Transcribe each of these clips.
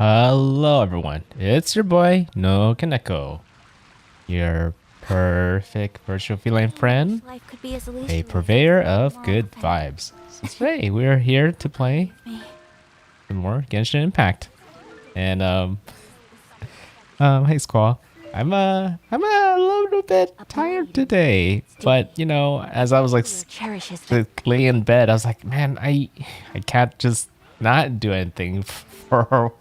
Hello everyone, it's your boy NoukonNeko, your perfect virtual feline friend, Life could be as a leisurely purveyor as of good vibes. So today we're here to play some more Genshin Impact. And hey Squall, I'm a little bit tired today, but you know, as I was like laying in bed, I was like, man, I can't just not do anything for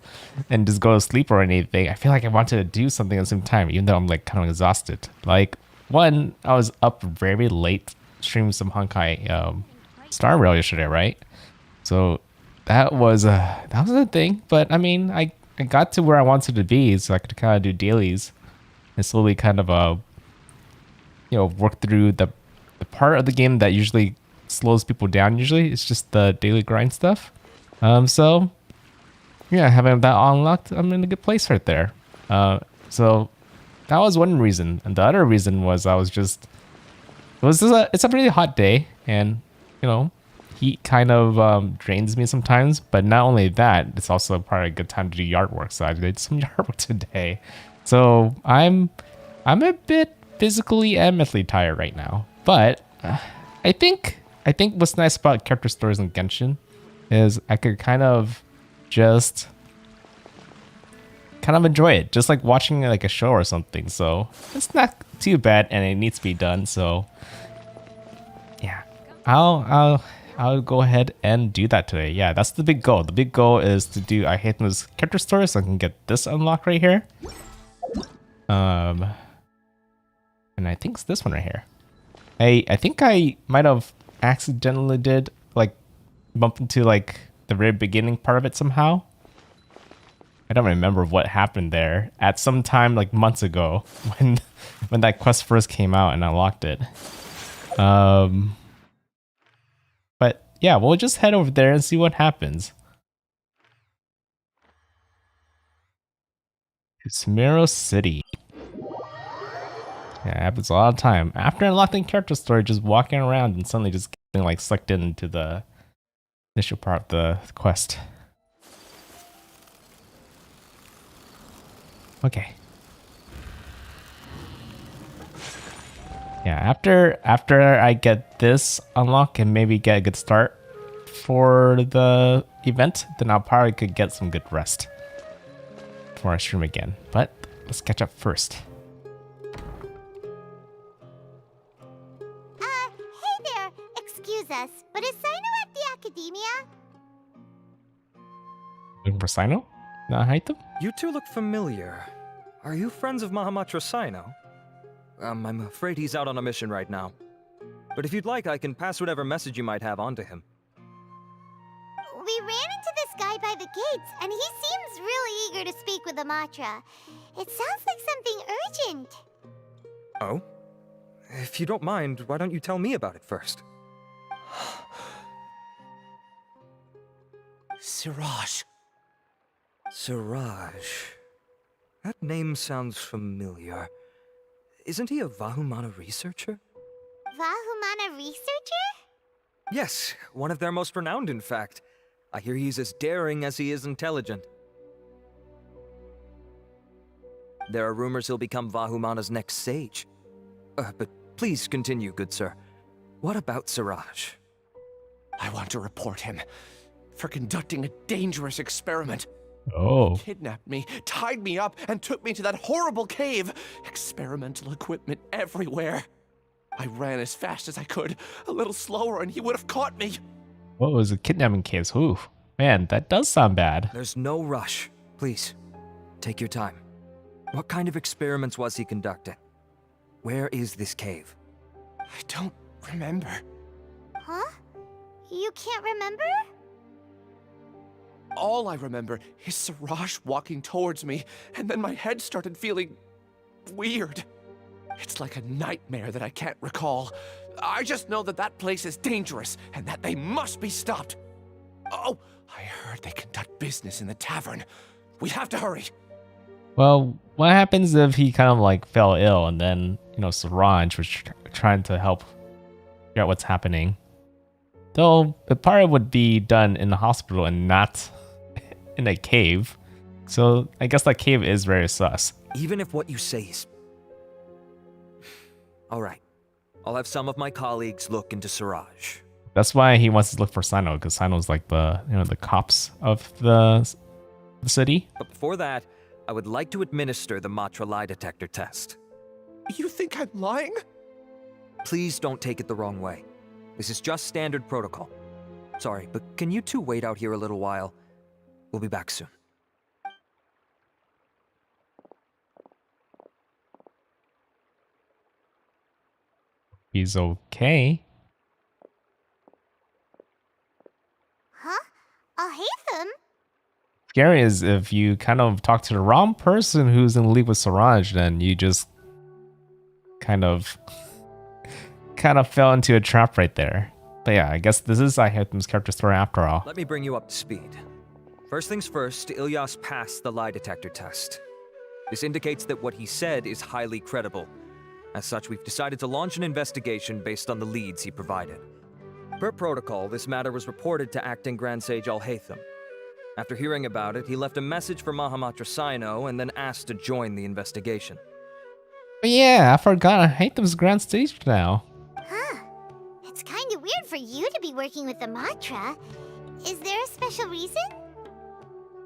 and just go to sleep or anything. I feel like I wanted to do something at the same time, even though I'm like kind of exhausted. Like one, I was up very late streaming some Honkai Star Rail yesterday, right? So that was a thing. But I mean, I got to where I wanted to be, so I could kind of do dailies and slowly kind of work through the part of the game that usually slows people down. Usually, it's just the daily grind stuff. So yeah, having that unlocked, I'm in a good place right there. So that was one reason, and the other reason was it's a really hot day, and you know, heat kind of drains me sometimes. But not only that, it's also probably a good time to do yard work. So I did some yard work today. So I'm a bit physically and mentally tired right now. But I think what's nice about character stories in Genshin is I could just kind of enjoy it, just like watching like a show or something. So it's not too bad, and it needs to be done. So yeah, I'll go ahead and do that today. Yeah, that's the big goal. The big goal is to do Alhaitham's character story, so I can get this unlocked right here. And I think it's this one right here. I think I might have accidentally did like bump into like the very beginning part of it somehow. I don't remember what happened there at some time like months ago when that quest first came out and I unlocked it. But yeah, we'll just head over there and see what happens. Smero City. Yeah, it happens a lot of time. After unlocking character story, just walking around and suddenly just getting like sucked into the initial part of the quest. Okay. Yeah, after I get this unlock and maybe get a good start for the event, then I'll probably could get some good rest before I stream again. But let's catch up first. Hey there! Excuse us, but is Sino at the Academia? Looking for Sino? Alhaitham? You two look familiar. Are you friends of Mahamatra Sino? I'm afraid he's out on a mission right now. But if you'd like, I can pass whatever message you might have on to him. We ran into this guy by the gates, and he seems really eager to speak with Amatra. It sounds like something urgent. Oh? If you don't mind, why don't you tell me about it first? Siraj. Siraj. That name sounds familiar. Isn't he a Vahumana researcher? Vahumana researcher? Yes, one of their most renowned, in fact. I hear he's as daring as he is intelligent. There are rumors he'll become Vahumana's next sage. But please continue, good sir. What about Siraj? I want to report him for conducting a dangerous experiment. Oh. Kidnapped me, tied me up, and took me to that horrible cave. Experimental equipment everywhere. I ran as fast as I could, a little slower, and he would have caught me. What was a kidnapping case? Ooh, man, that does sound bad. There's no rush. Please, take your time. What kind of experiments was he conducting? Where is this cave? I don't remember. Huh? You can't remember? All I remember is Siraj walking towards me, and then my head started feeling weird. It's like a nightmare that I can't recall. I just know that that place is dangerous, and that they must be stopped. Oh, I heard they conduct business in the tavern. We have to hurry. Well, what happens if he kind of like fell ill and then, you know, Siraj was trying to help figure out what's happening? Though it probably would be done in the hospital and not in a cave. So I guess that cave is very sus. Even if what you say is... Alright. I'll have some of my colleagues look into Siraj. That's why he wants to look for Sino, because Sino's like the the cops of the city. But before that, I would like to administer the Matra lie detector test. You think I'm lying? Please don't take it the wrong way. This is just standard protocol. Sorry, but can you two wait out here a little while? We'll be back soon. He's okay. Huh? Alhaitham? Scary is if you kind of talk to the wrong person who's in league with Siraj, then you just kind of fell into a trap right there. But yeah, I guess this is Alhaitham's character story after all. Let me bring you up to speed. First things first, Ilyas passed the lie detector test. This indicates that what he said is highly credible. As such, we've decided to launch an investigation based on the leads he provided. Per protocol, this matter was reported to Acting Grand Sage Alhaitham. After hearing about it, he left a message for Mahamatra Sino and then asked to join the investigation. But yeah, I forgot Alhaitham's grand stage now. Huh. It's kind of weird for you to be working with the Matra. Is there a special reason?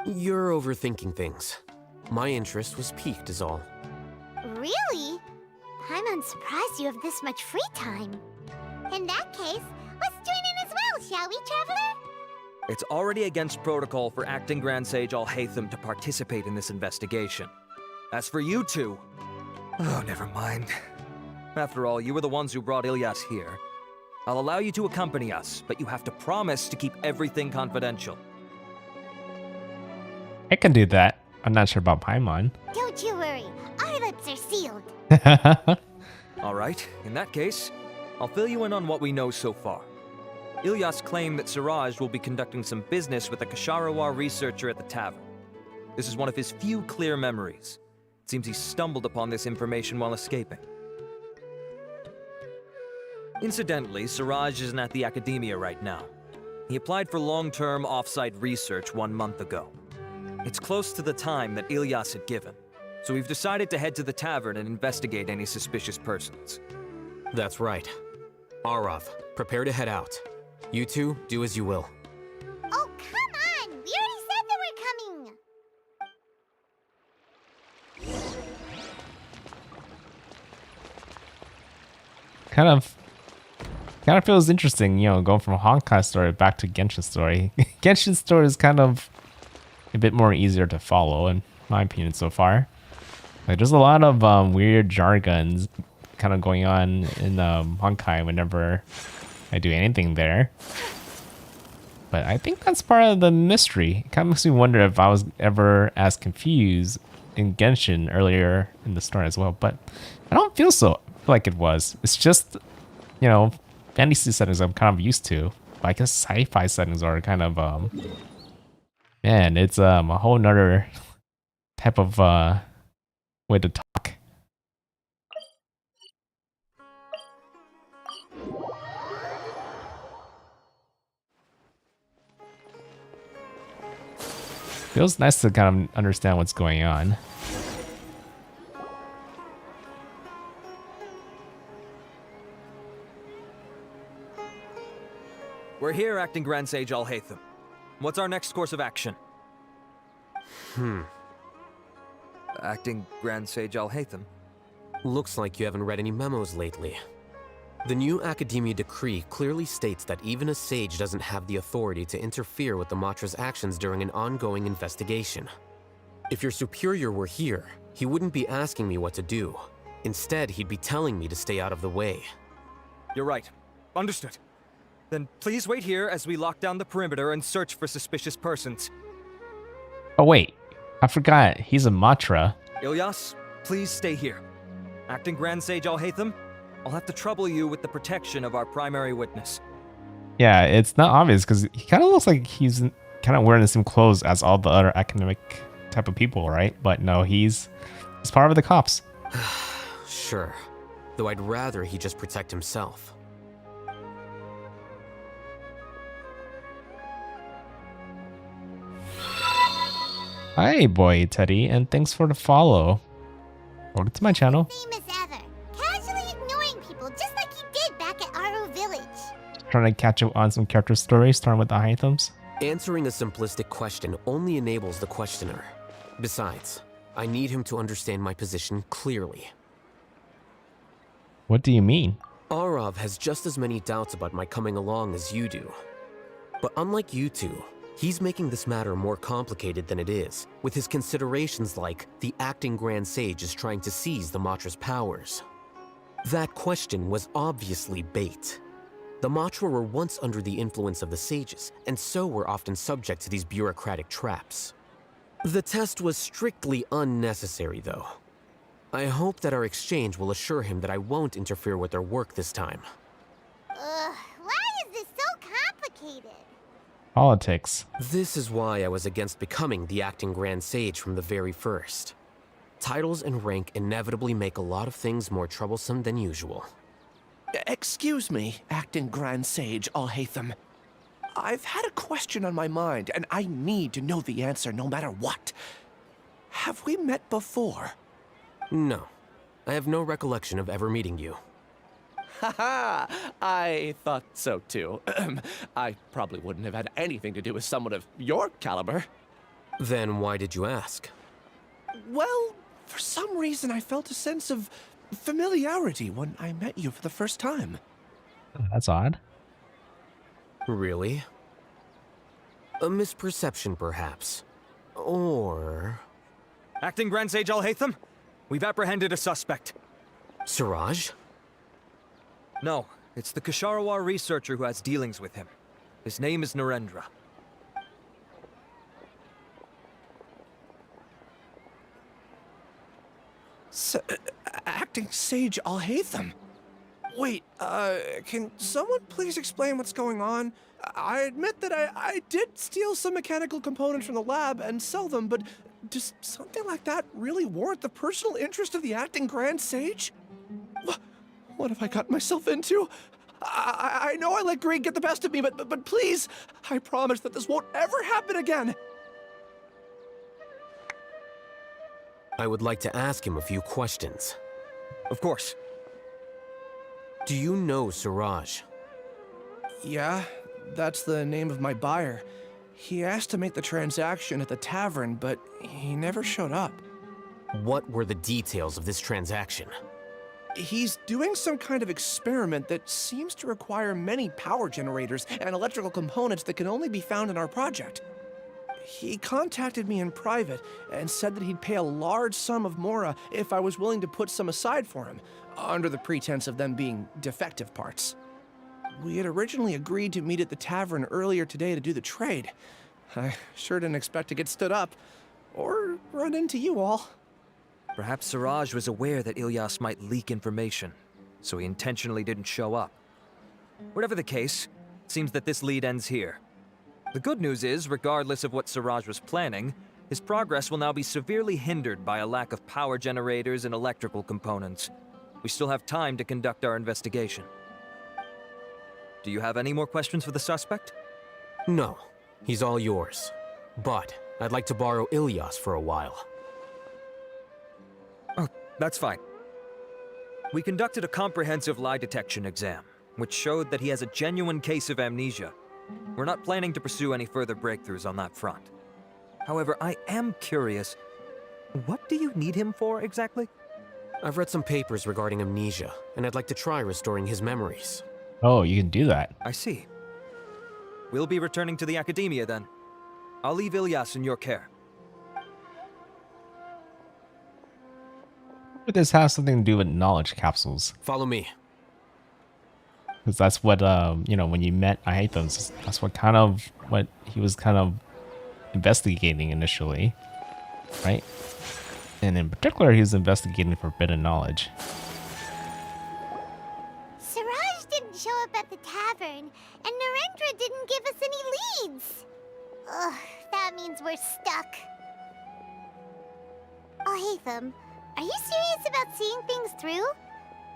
You're overthinking things. My interest was piqued is all. Really? I'm unsurprised you have this much free time. In that case, let's join in as well, shall we, Traveler? It's already against protocol for Acting Grand Sage Alhaitham to participate in this investigation. As for you two... Oh, never mind. After all, you were the ones who brought Ilyas here. I'll allow you to accompany us, but you have to promise to keep everything confidential. I can do that. I'm not sure about Paimon. Don't you worry, our lips are sealed. Alright, in that case, I'll fill you in on what we know so far. Ilyas claimed that Siraj will be conducting some business with a Kasharawar researcher at the tavern. This is one of his few clear memories. It seems he stumbled upon this information while escaping. Incidentally, Siraj isn't at the academia right now. He applied for long-term off-site research 1 month ago. It's close to the time that Ilyas had given, so we've decided to head to the tavern and investigate any suspicious persons. That's right. Arav, prepare to head out. You two, do as you will. Oh, come on! We already said that we're coming! Kind of feels interesting, going from Honkai story back to Genshin story. Genshin story is kind of a bit more easier to follow, in my opinion, so far. Like, there's a lot of weird jargons kind of going on in Honkai whenever I do anything there. But I think that's part of the mystery. It kind of makes me wonder if I was ever as confused in Genshin earlier in the story as well. But I don't feel so. I feel like it was. It's just, fantasy settings I'm kind of used to. But I guess sci-fi settings are kind of, man, it's a whole nother type of way to talk. Feels nice to kind of understand what's going on. We're here, Acting Grand Sage Alhaitham. What's our next course of action? Acting Grand Sage Alhaitham? Looks like you haven't read any memos lately. The new Academia decree clearly states that even a sage doesn't have the authority to interfere with the Matra's actions during an ongoing investigation. If your superior were here, he wouldn't be asking me what to do. Instead, he'd be telling me to stay out of the way. You're right. Understood. Then please wait here as we lock down the perimeter and search for suspicious persons. Oh wait, I forgot. He's a Matra. Ilyas, please stay here. Acting Grand Sage Alhaitham, I'll have to trouble you with the protection of our primary witness. Yeah, it's not obvious because he kind of looks like he's kind of wearing the same clothes as all the other academic type of people, right? But no, he's part of the cops. Sure, though I'd rather he just protect himself. Hi, boy, Teddy, and thanks for the follow. Welcome to my channel. Same as ever. Casually ignoring people just like he did back at Aro Village. Trying to catch up on some character stories, starting with the Alhaithams. Answering a simplistic question only enables the questioner. Besides, I need him to understand my position clearly. What do you mean? Arav has just as many doubts about my coming along as you do. But unlike you two, he's making this matter more complicated than it is, with his considerations like the acting Grand Sage is trying to seize the Matra's powers. That question was obviously bait. The Matra were once under the influence of the sages, and so were often subject to these bureaucratic traps. The test was strictly unnecessary, though. I hope that our exchange will assure him that I won't interfere with their work this time. Why is this so complicated? Politics. This is why I was against becoming the acting Grand Sage from the very first. Titles and rank inevitably make a lot of things more troublesome than usual. Excuse me, acting Grand Sage Alhaitham. I've had a question on my mind, and I need to know the answer no matter what. Have we met before? No. I have no recollection of ever meeting you. Haha, I thought so too. I probably wouldn't have had anything to do with someone of your caliber. Then why did you ask? Well, for some reason I felt a sense of familiarity when I met you for the first time. That's odd. Really? A misperception, perhaps. Or... Acting Grand Sage Alhaitham, we've apprehended a suspect. Siraj? No, it's the Kasharawar researcher who has dealings with him. His name is Narendra. Acting Sage Alhaitham? Wait, can someone please explain what's going on? I admit that I did steal some mechanical components from the lab and sell them, but does something like that really warrant the personal interest of the acting Grand Sage? What have I gotten myself into? I know I let greed get the best of me, but please, I promise that this won't ever happen again. I would like to ask him a few questions. Of course. Do you know Siraj? Yeah, that's the name of my buyer. He asked to make the transaction at the tavern, but he never showed up. What were the details of this transaction? He's doing some kind of experiment that seems to require many power generators and electrical components that can only be found in our project. He contacted me in private and said that he'd pay a large sum of Mora if I was willing to put some aside for him, under the pretense of them being defective parts. We had originally agreed to meet at the tavern earlier today to do the trade. I sure didn't expect to get stood up, or run into you all. Perhaps Siraj was aware that Ilyas might leak information, so he intentionally didn't show up. Whatever the case, it seems that this lead ends here. The good news is, regardless of what Siraj was planning, his progress will now be severely hindered by a lack of power generators and electrical components. We still have time to conduct our investigation. Do you have any more questions for the suspect? No. He's all yours. But I'd like to borrow Ilyas for a while. Oh, that's fine. We conducted a comprehensive lie detection exam, which showed that he has a genuine case of amnesia. We're not planning to pursue any further breakthroughs on that front. However, I am curious, what do you need him for exactly? I've read some papers regarding amnesia, and I'd like to try restoring his memories. Oh, you can do that. I see. We'll be returning to the Academia then. I'll leave Ilyas in your care. But this has something to do with knowledge capsules. Follow me. Because that's what, you know, when you met Alhaitham, that's what he was kind of investigating initially, right? And in particular, he was investigating forbidden knowledge. Siraj didn't show up at the tavern, and Narendra didn't give us any leads. Ugh, that means we're stuck. Alhaitham, are you serious about seeing things through?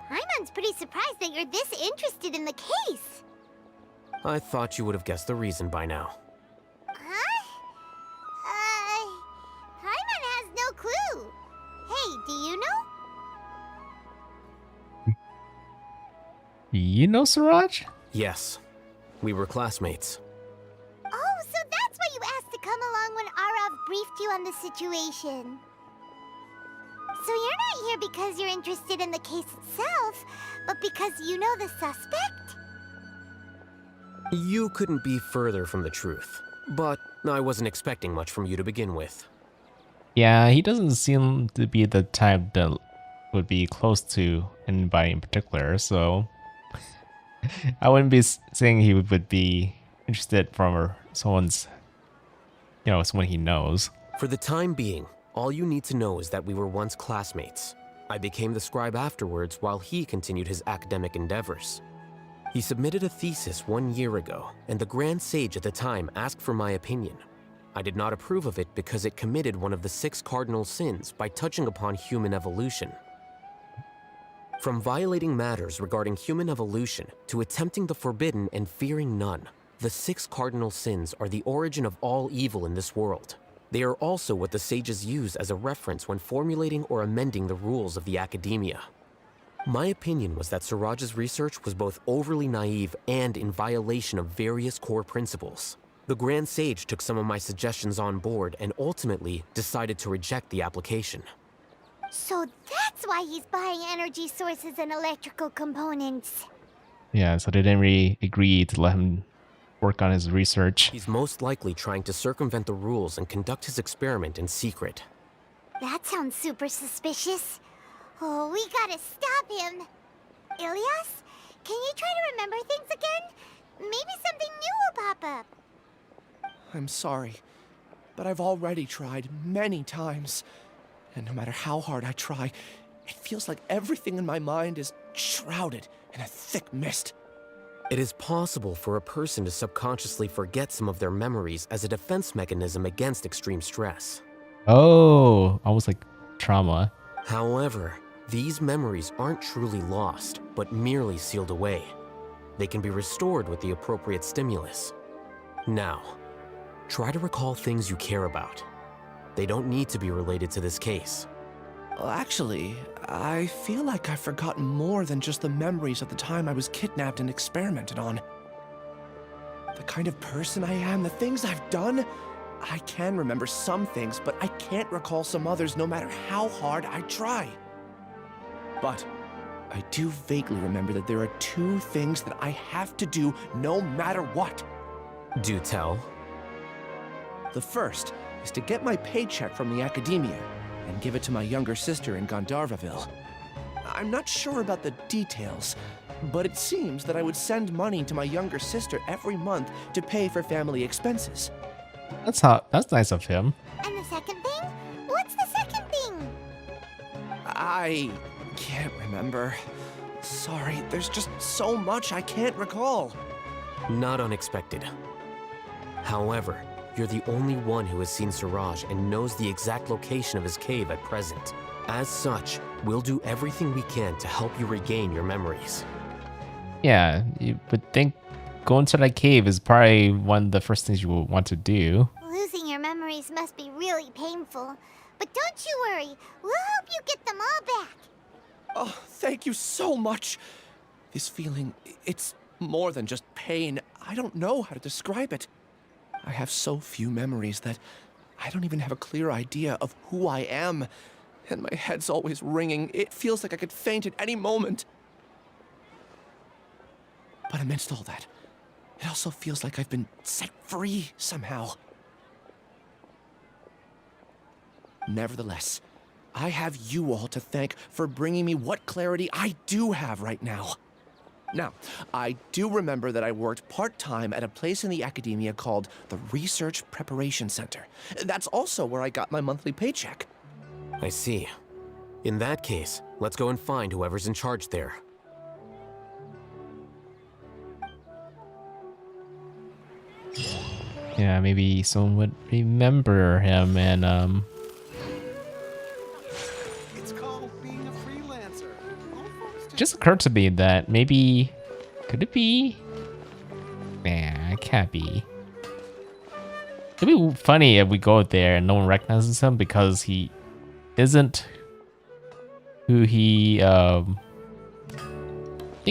Paimon's pretty surprised that you're this interested in the case. I thought you would have guessed the reason by now. Huh? You know Siraj? Yes, we were classmates. Oh, so that's why you asked to come along when Arav briefed you on the situation. So you're not here because you're interested in the case itself, but because you know the suspect? You couldn't be further from the truth, but I wasn't expecting much from you to begin with. Yeah, he doesn't seem to be the type that would be close to anybody in particular, so I wouldn't be saying he would be interested from someone's, someone he knows. For the time being, all you need to know is that we were once classmates. I became the scribe afterwards while he continued his academic endeavors. He submitted a thesis 1 year ago, and the Grand Sage at the time asked for my opinion. I did not approve of it because it committed one of the 6 cardinal sins by touching upon human evolution. From violating matters regarding human evolution to attempting the forbidden and fearing none, the 6 cardinal sins are the origin of all evil in this world. They are also what the sages use as a reference when formulating or amending the rules of the academia. My opinion was that Siraj's research was both overly naive and in violation of various core principles. The Grand Sage took some of my suggestions on board and ultimately decided to reject the application. So that's why he's buying energy sources and electrical components. Yeah, so they didn't really agree to let him work on his research. He's most likely trying to circumvent the rules and conduct his experiment in secret. That sounds super suspicious. Oh, we gotta stop him. Ilias, can you try to remember things again? Maybe something new will pop up. I'm sorry, but I've already tried many times. And no matter how hard I try, it feels like everything in my mind is shrouded in a thick mist. It is possible for a person to subconsciously forget some of their memories as a defense mechanism against extreme stress. Oh, almost like trauma. However, these memories aren't truly lost, but merely sealed away. They can be restored with the appropriate stimulus. Now, try to recall things you care about. They don't need to be related to this case. Well, actually, I feel like I've forgotten more than just the memories of the time I was kidnapped and experimented on. The kind of person I am, the things I've done, I can remember some things, but I can't recall some others no matter how hard I try. But I do vaguely remember that there are 2 things that I have to do no matter what. Do tell. The first is to get my paycheck from the academia and give it to my younger sister in Gandharvaville. I'm not sure about the details, but it seems that I would send money to my younger sister every month to pay for family expenses. That's nice of him. And the second thing? What's the second thing? I can't remember. Sorry, there's just so much I can't recall. Not unexpected. However, you're the only one who has seen Siraj and knows the exact location of his cave at present. As such, we'll do everything we can to help you regain your memories. Yeah, you would think going to that cave is probably one of the first things you would want to do. Losing your memories must be really painful. But don't you worry, we'll help you get them all back. Oh, thank you so much. This feeling, it's more than just pain. I don't know how to describe it. I have so few memories that I don't even have a clear idea of who I am. And my head's always ringing. It feels like I could faint at any moment. But amidst all that, it also feels like I've been set free somehow. Nevertheless, I have you all to thank for bringing me what clarity I do have right now. Now, I do remember that I worked part-time at a place in the academia called the Research Preparation Center. That's also where I got my monthly paycheck. I see. In that case, let's go and find whoever's in charge there. Yeah, maybe someone would remember him and It's called being a freelancer. just occurred to me that maybe could it be? Nah, it can't be. It'd be funny if we go there and no one recognizes him because he isn't who he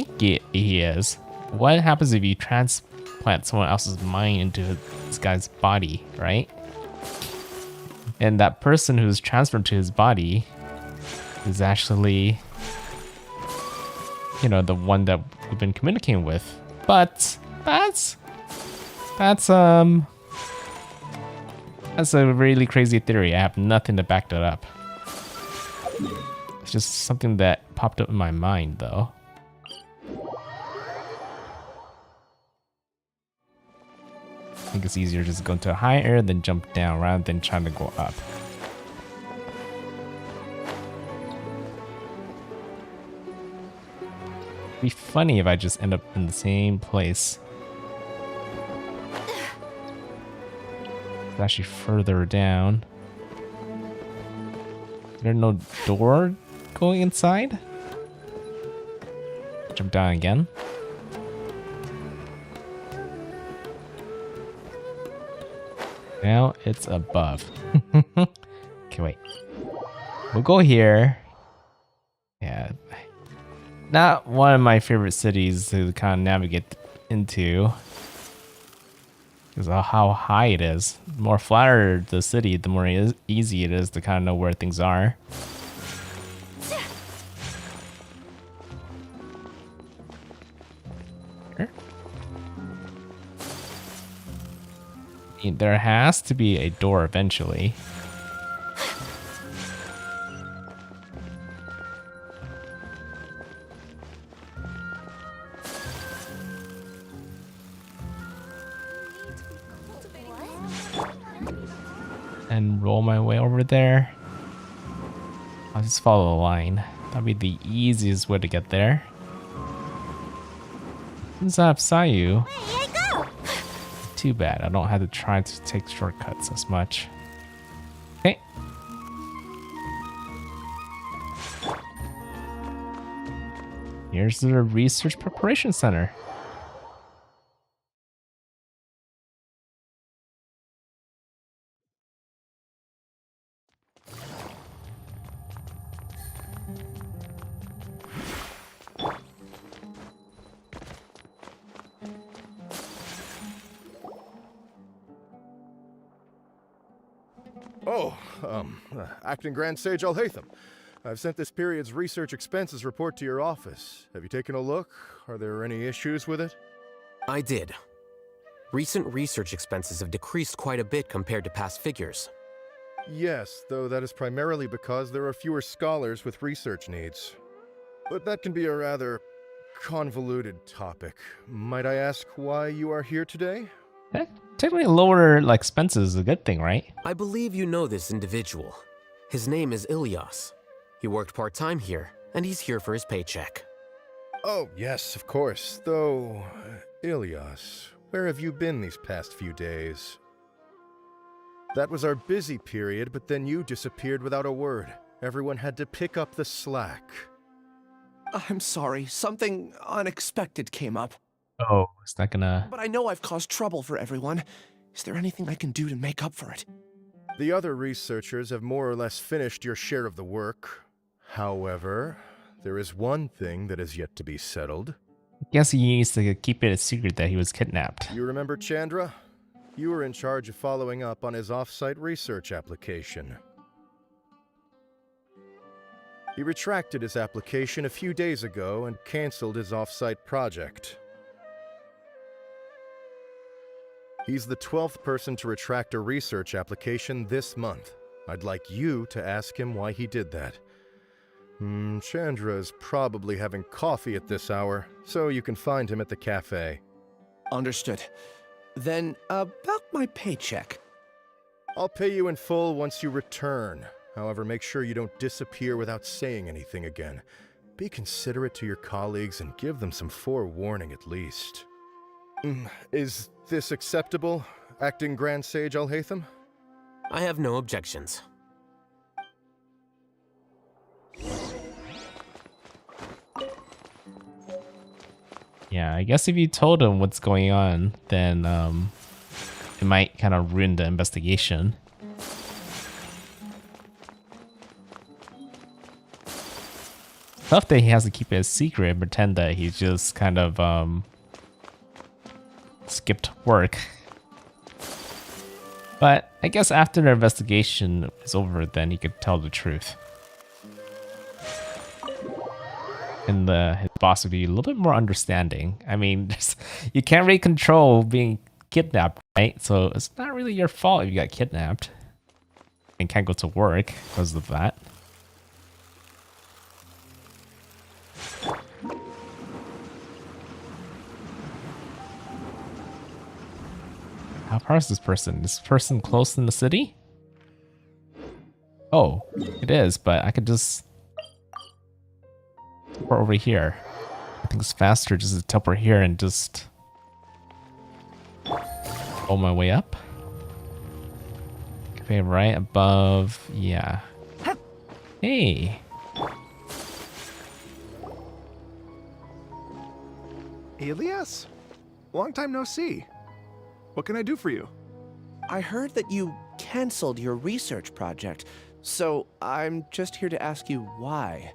think he is. What happens if you transplant someone else's mind into this guy's body, right? And that person who's transferred to his body is actually, you know, the one that we've been communicating with. But that's a really crazy theory. I have nothing to back that up. It's just something that popped up in my mind, though. I think it's easier just to go to higher than jump down rather than trying to go up. It'd be funny if I just end up in the same place. It's actually further down. There's no door going inside? Jump down again. Now it's above. Okay, wait. We'll go here. Yeah. Not one of my favorite cities to kind of navigate into. Because of how high it is. The more flatter the city, the more easy it is to kind of know where things are. There has to be a door eventually. And roll my way over there. I'll just follow the line. That'll be the easiest way to get there. Since I have Sayu, too bad. I don't have to try to take shortcuts as much. Okay. Here's the Research Preparation Center. Acting Grand Sage Alhaitham. I've sent this period's research expenses report to your office. Have you taken a look? Are there any issues with it? I did. Recent research expenses have decreased quite a bit compared to past figures. Yes, though that is primarily because there are fewer scholars with research needs. But that can be a rather convoluted topic. Might I ask why you are here today? Technically lower expenses is a good thing, right? I believe you know this individual. His name is Ilyas. He worked part-time here, and he's here for his paycheck. Oh, yes, of course. Though, Ilyas, where have you been these past few days? That was our busy period, but then you disappeared without a word. Everyone had to pick up the slack. I'm sorry, something unexpected came up. Oh, it's not gonna... But I know I've caused trouble for everyone. Is there anything I can do to make up for it? The other researchers have more or less finished your share of the work. However, there is one thing that is yet to be settled. I guess he needs to keep it a secret that he was kidnapped. You remember Chandra? You were in charge of following up on his off-site research application. He retracted his application a few days ago and canceled his off-site project. He's the 12th person to retract a research application this month. I'd like you to ask him why he did that. Chandra is probably having coffee at this hour, so you can find him at the cafe. Understood. Then, about my paycheck. I'll pay you in full once you return. However, make sure you don't disappear without saying anything again. Be considerate to your colleagues and give them some forewarning at least. Is this acceptable, Acting Grand Sage Alhaitham? I have no objections. Yeah, I guess if you told him what's going on, then it might kind of ruin the investigation. Tough that he has to keep it a secret and pretend that he's just kind of skipped work. But I guess after the investigation is over, then he could tell the truth. And his boss would be a little bit more understanding. I mean, you can't really control being kidnapped, right? So it's not really your fault if you got kidnapped and can't go to work because of that. How far is this person? Is this person close in the city? Oh, it is, but I could just teleport over here. I think it's faster just to teleport here and just roll my way up. Okay, right above, yeah. Hey. Elias? Long time no see. What can I do for you? I heard that you canceled your research project, so I'm just here to ask you why.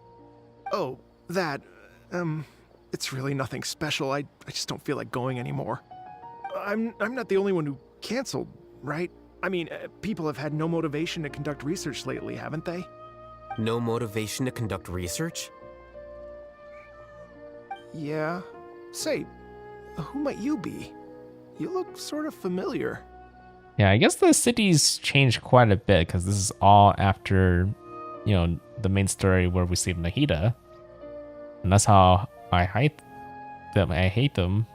Oh, that, it's really nothing special. I just don't feel like going anymore. I'm not the only one who canceled, right? I mean, people have had no motivation to conduct research lately, haven't they? No motivation to conduct research? Yeah. Say, who might you be? You look sort of familiar. Yeah, I guess the city's changed quite a bit because this is all after, you know, the main story where we save Nahida. And that's how Alhaitham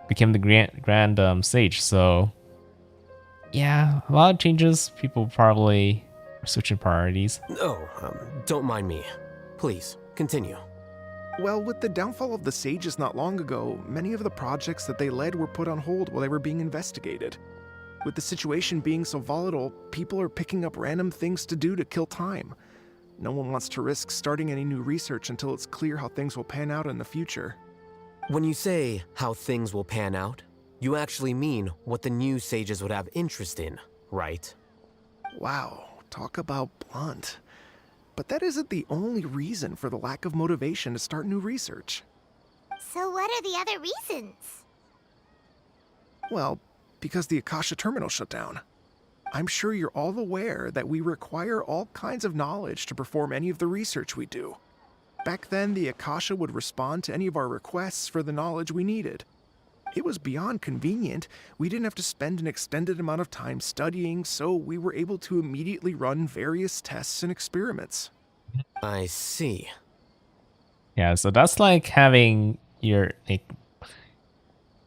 became the grand sage. So, yeah, a lot of changes. People probably are switching priorities. Oh, don't mind me. Please, continue. Well, with the downfall of the sages not long ago, many of the projects that they led were put on hold while they were being investigated. With the situation being so volatile, people are picking up random things to do to kill time. No one wants to risk starting any new research until it's clear how things will pan out in the future. When you say how things will pan out, you actually mean what the new sages would have interest in, right? Wow, talk about blunt. But that isn't the only reason for the lack of motivation to start new research. So what are the other reasons? Well, because the Akasha terminal shut down. I'm sure you're all aware that we require all kinds of knowledge to perform any of the research we do. Back then, the Akasha would respond to any of our requests for the knowledge we needed. It was beyond convenient. We didn't have to spend an extended amount of time studying, so we were able to immediately run various tests and experiments. I see. Yeah, so that's like having your, like,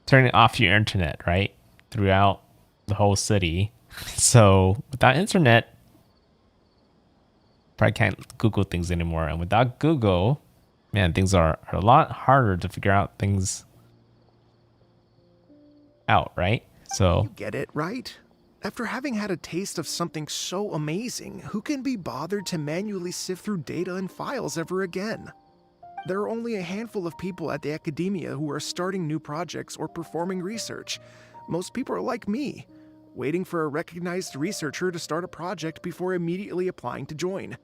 turning off your internet, right? Throughout the whole city. So without internet, probably can't Google things anymore. And without Google, man, things are a lot harder to figure out things out, right? So You get it, right? After having had a taste of something so amazing, who can be bothered to manually sift through data and files ever again? There are only a handful of people at the academia who are starting new projects or performing research. Most people are like me, waiting for a recognized researcher to start a project before immediately applying to join.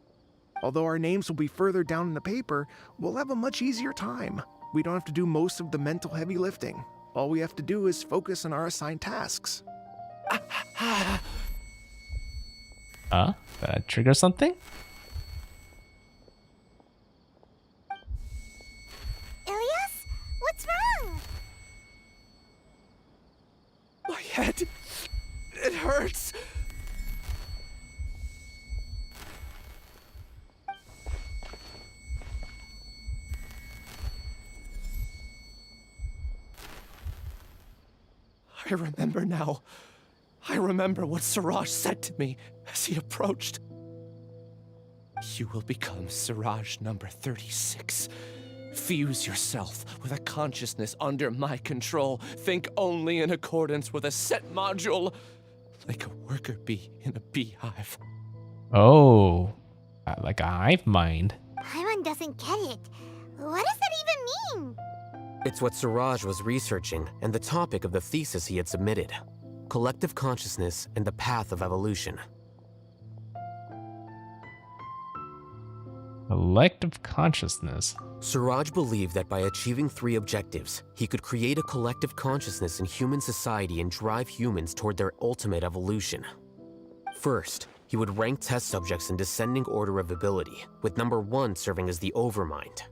Although our names will be further down in the paper, we'll have a much easier time. We don't have to do most of the mental heavy lifting. All we have to do is focus on our assigned tasks. did I trigger something? Ilias? What's wrong? My head, it hurts. I remember now. I remember what Siraj said to me as he approached. You will become Siraj number 36. Fuse yourself with a consciousness under my control. Think only in accordance with a set module, like a worker bee in a beehive. Oh, like a hive mind. Paimon doesn't get it. What does that even mean? It's what Siraj was researching and the topic of the thesis he had submitted. Collective consciousness and the path of evolution. Collective consciousness. Suraj believed that by achieving 3 objectives, he could create a collective consciousness in human society and drive humans toward their ultimate evolution. First, he would rank test subjects in descending order of ability, with number 1 serving as the Overmind.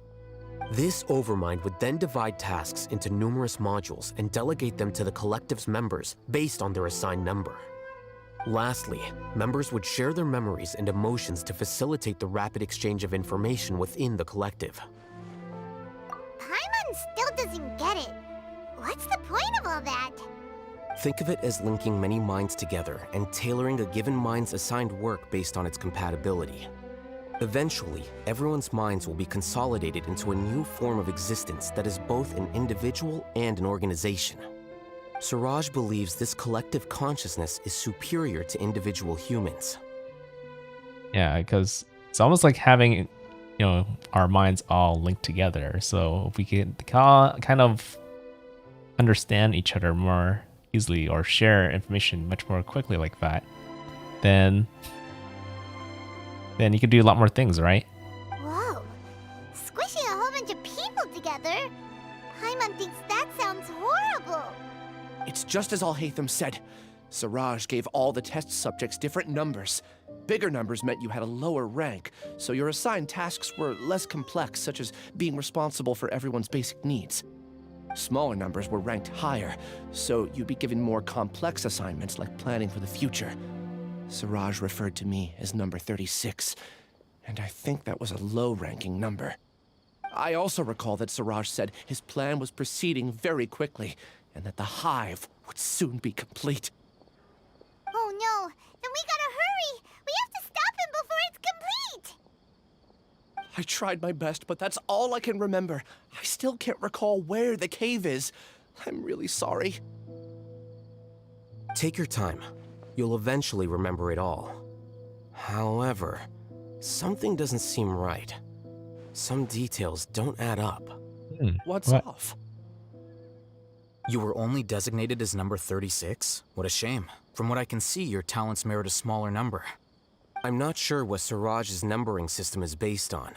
This Overmind would then divide tasks into numerous modules and delegate them to the collective's members based on their assigned number. Lastly, members would share their memories and emotions to facilitate the rapid exchange of information within the collective. Paimon still doesn't get it. What's the point of all that? Think of it as linking many minds together and tailoring a given mind's assigned work based on its compatibility. Eventually, everyone's minds will be consolidated into a new form of existence that is both an individual and an organization. Suraj believes this collective consciousness is superior to individual humans. Yeah, because it's almost like having, our minds all linked together. So if we can kind of understand each other more easily or share information much more quickly like that, then you could do a lot more things, right? Whoa. Squishing a whole bunch of people together? Paimon thinks that sounds horrible. It's just as Alhaitham said. Suraj gave all the test subjects different numbers. Bigger numbers meant you had a lower rank, so your assigned tasks were less complex, such as being responsible for everyone's basic needs. Smaller numbers were ranked higher, so you'd be given more complex assignments like planning for the future. Suraj referred to me as number 36, and I think that was a low-ranking number. I also recall that Suraj said his plan was proceeding very quickly, and that the hive would soon be complete. Oh no, then we gotta hurry! We have to stop him before it's complete! I tried my best, but that's all I can remember. I still can't recall where the cave is. I'm really sorry. Take your time. You'll eventually remember it all. However, something doesn't seem right. Some details don't add up. What's What? off? You were only designated as number 36? What a shame. From what I can see, your talents merit a smaller number. I'm not sure what Suraj's numbering system is based on.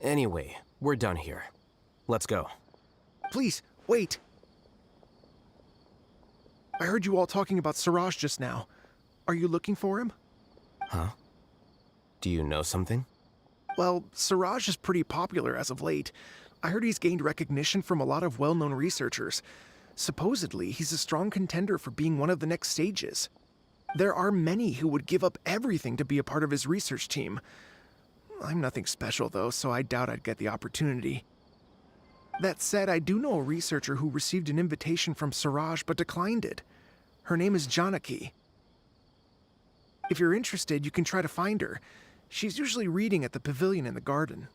Anyway, we're done here. Let's go. Please, wait. I heard you all talking about Suraj just now. Are you looking for him? Huh? Do you know something? Well, Suraj is pretty popular as of late. I heard he's gained recognition from a lot of well-known researchers. Supposedly, he's a strong contender for being one of the next sages. There are many who would give up everything to be a part of his research team. I'm nothing special, though, so I doubt I'd get the opportunity. That said, I do know a researcher who received an invitation from Suraj but declined it. Her name is Janaki. If you're interested, you can try to find her. She's usually reading at the pavilion in the garden.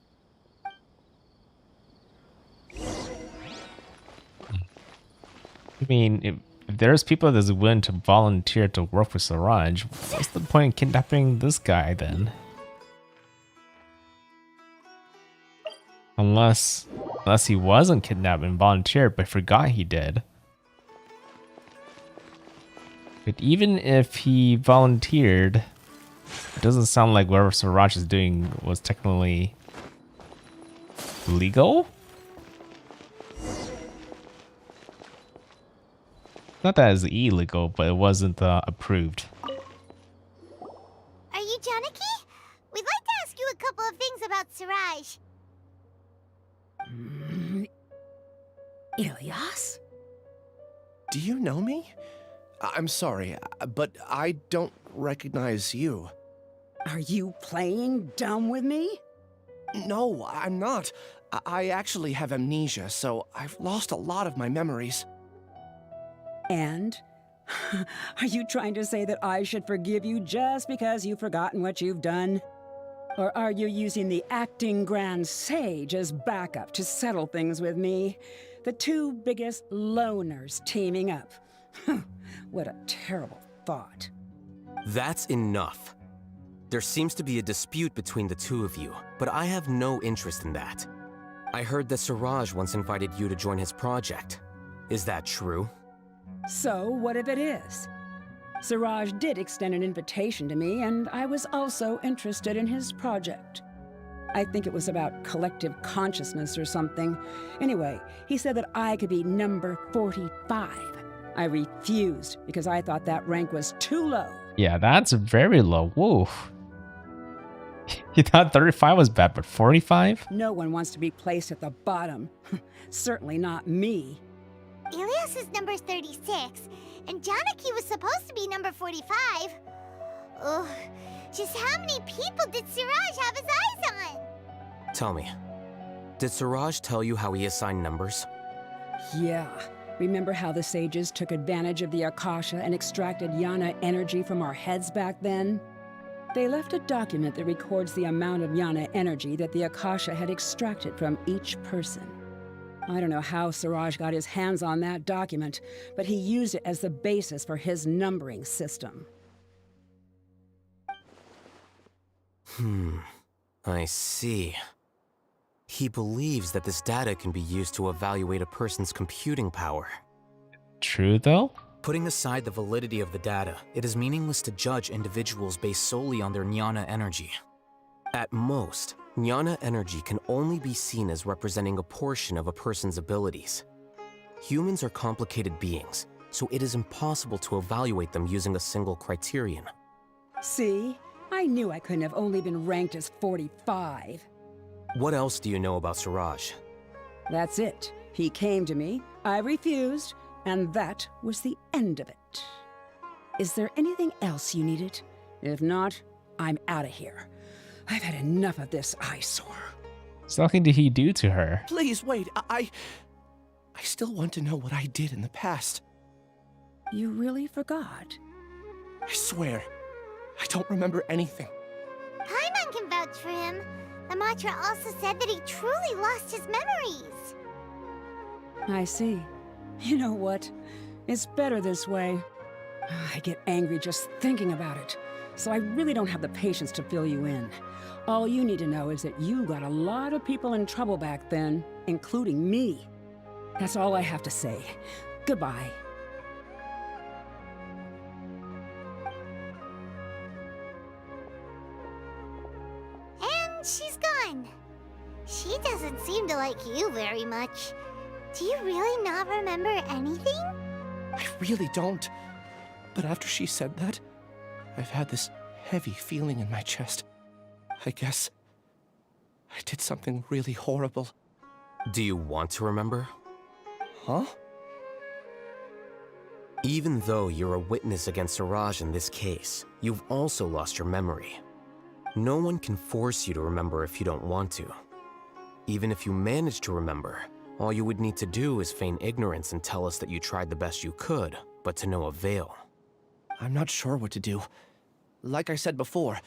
I mean, if there's people that's willing to volunteer to work with Suraj, what's the point in kidnapping this guy then? Unless he wasn't kidnapped and volunteered, but forgot he did. But even if he volunteered, it doesn't sound like whatever Suraj is doing was technically legal? Not that it's illegal, but it wasn't approved. Are you Janaki? We'd like to ask you a couple of things about Suraj. Ilyas? Do you know me? I'm sorry, but I don't recognize you. Are you playing dumb with me? No, I'm not. I actually have amnesia, so I've lost a lot of my memories. And? Are you trying to say that I should forgive you just because you've forgotten what you've done? Or are you using the acting grand sage as backup to settle things with me? The two biggest loners teaming up. What a terrible thought. That's enough. There seems to be a dispute between the two of you, but I have no interest in that. I heard that Suraj once invited you to join his project. Is that true? So, what if it is? Suraj did extend an invitation to me, and I was also interested in his project. I think it was about collective consciousness or something. Anyway, he said that I could be number 45. I refused because I thought that rank was too low. Yeah, that's very low. Whoa. You thought 35 was bad, but 45? No one wants to be placed at the bottom. Certainly not me. Ilias is number 36, and Janaki was supposed to be number 45. Ugh, just how many people did Siraj have his eyes on? Tell me, did Siraj tell you how he assigned numbers? Yeah. Remember how the sages took advantage of the Akasha and extracted Yana energy from our heads back then? They left a document that records the amount of Yana energy that the Akasha had extracted from each person. I don't know how Siraj got his hands on that document, but he used it as the basis for his numbering system. I see. He believes that this data can be used to evaluate a person's computing power. True, though? Putting aside the validity of the data, it is meaningless to judge individuals based solely on their jnana energy. At most, jnana energy can only be seen as representing a portion of a person's abilities. Humans are complicated beings, so it is impossible to evaluate them using a single criterion. See? I knew I couldn't have only been ranked as 45. What else do you know about Siraj? That's it. He came to me, I refused, and that was the end of it. Is there anything else you needed? If not, I'm out of here. I've had enough of this eyesore. So what did he do to her? Please wait. I still want to know what I did in the past. You really forgot? I swear, I don't remember anything. Paimon can vouch for him. The mantra also said that he truly lost his memories. I see. You know what? It's better this way. I get angry just thinking about it, so I really don't have the patience to fill you in. All you need to know is that you got a lot of people in trouble back then, including me. That's all I have to say. Goodbye. And she's gone. She doesn't seem to like you very much. Do you really not remember anything? I really don't. But after she said that, I've had this heavy feeling in my chest. I guess I did something really horrible. Do you want to remember? Huh? Even though you're a witness against Siraj in this case, you've also lost your memory. No one can force you to remember if you don't want to. Even if you manage to remember, all you would need to do is feign ignorance and tell us that you tried the best you could, but to no avail. I'm not sure what to do. Like I said before,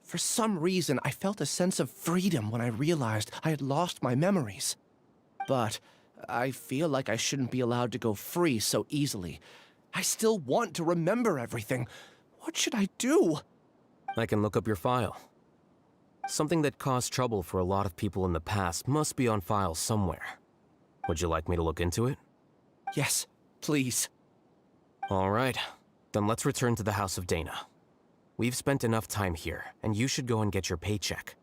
for some reason I felt a sense of freedom when I realized I had lost my memories. But I feel like I shouldn't be allowed to go free so easily. I still want to remember everything. What should I do? I can look up your file. Something that caused trouble for a lot of people in the past must be on file somewhere. Would you like me to look into it? Yes, please. All right, then let's return to the House of Dana. We've spent enough time here, and you should go and get your paycheck.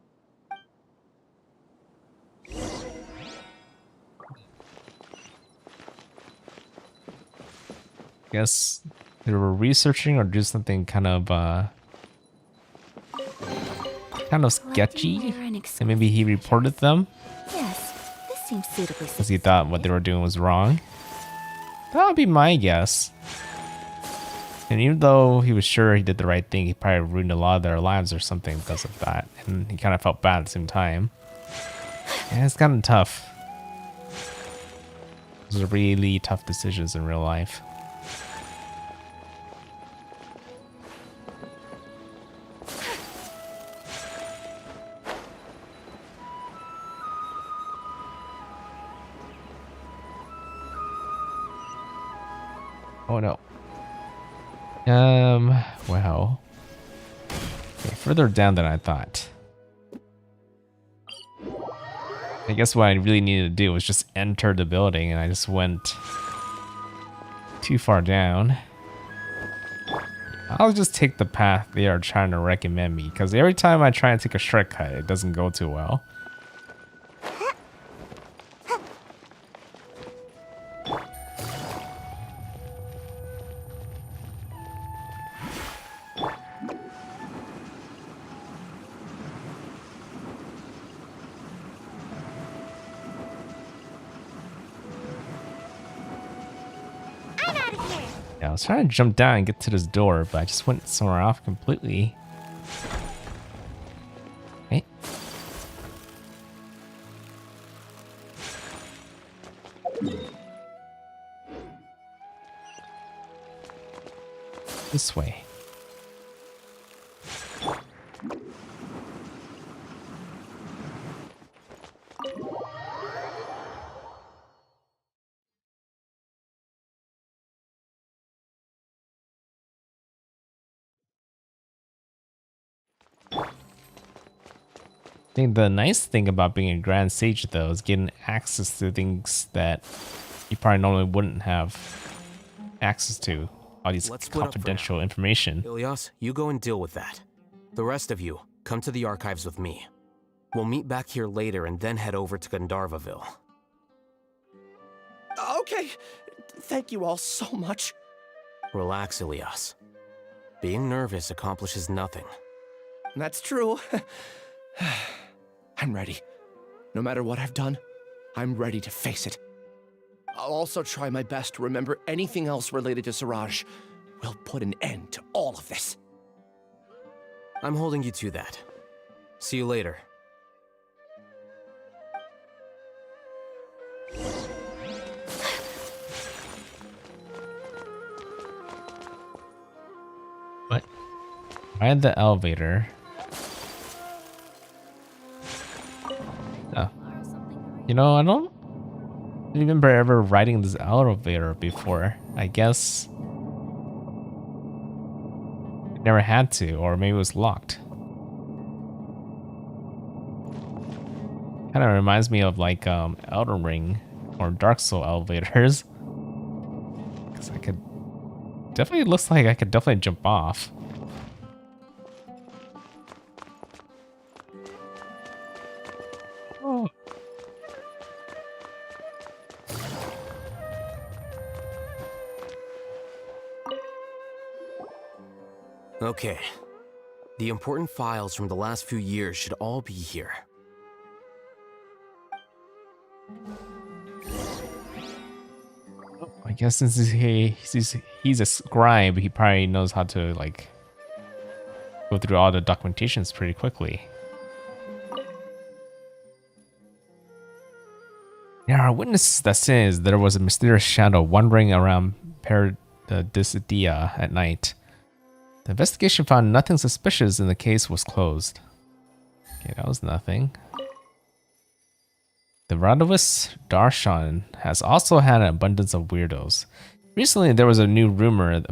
Guess they were researching or do something kind of sketchy. And maybe he reported them Yes, this seems suitably because he thought what they were doing was wrong. That would be my guess. And even though he was sure he did the right thing, he probably ruined a lot of their lives or something because of that. And he kind of felt bad at the same time. Yeah, it's kind of tough. Those are really tough decisions in real life. Oh no. Well. Okay, further down than I thought. I guess what I really needed to do was just enter the building, and I just went too far down. I'll just take the path they are trying to recommend me, because every time I try and take a shortcut, it doesn't go too well. I was trying to jump down and get to this door, but I just went somewhere off completely. Hey. This way. I think the nice thing about being a Grand Sage, though, is getting access to things that you probably normally wouldn't have access to. All these confidential information. Ilias, you go and deal with that. The rest of you, come to the archives with me. We'll meet back here later and then head over to Gandharvaville. Okay. Thank you all so much. Relax, Ilias. Being nervous accomplishes nothing. That's true. I'm ready. No matter what I've done, I'm ready to face it. I'll also try my best to remember anything else related to Siraj. We'll put an end to all of this. I'm holding you to that. See you later. What? Ride the elevator. Oh. You know, I don't remember ever riding this elevator before. I guess I never had to, or maybe it was locked. Kind of reminds me of like Elden Ring or Dark Soul elevators. Because I could definitely, looks like I could definitely jump off. Oh. Okay. The important files from the last few years should all be here. I guess since he's a scribe, he probably knows how to like go through all the documentations pretty quickly. There are witnesses that says there was a mysterious shadow wandering around Paradisidia at night. The investigation found nothing suspicious and the case was closed. Okay, that was nothing. The Radovis Darshan has also had an abundance of weirdos. Recently, there was a new rumor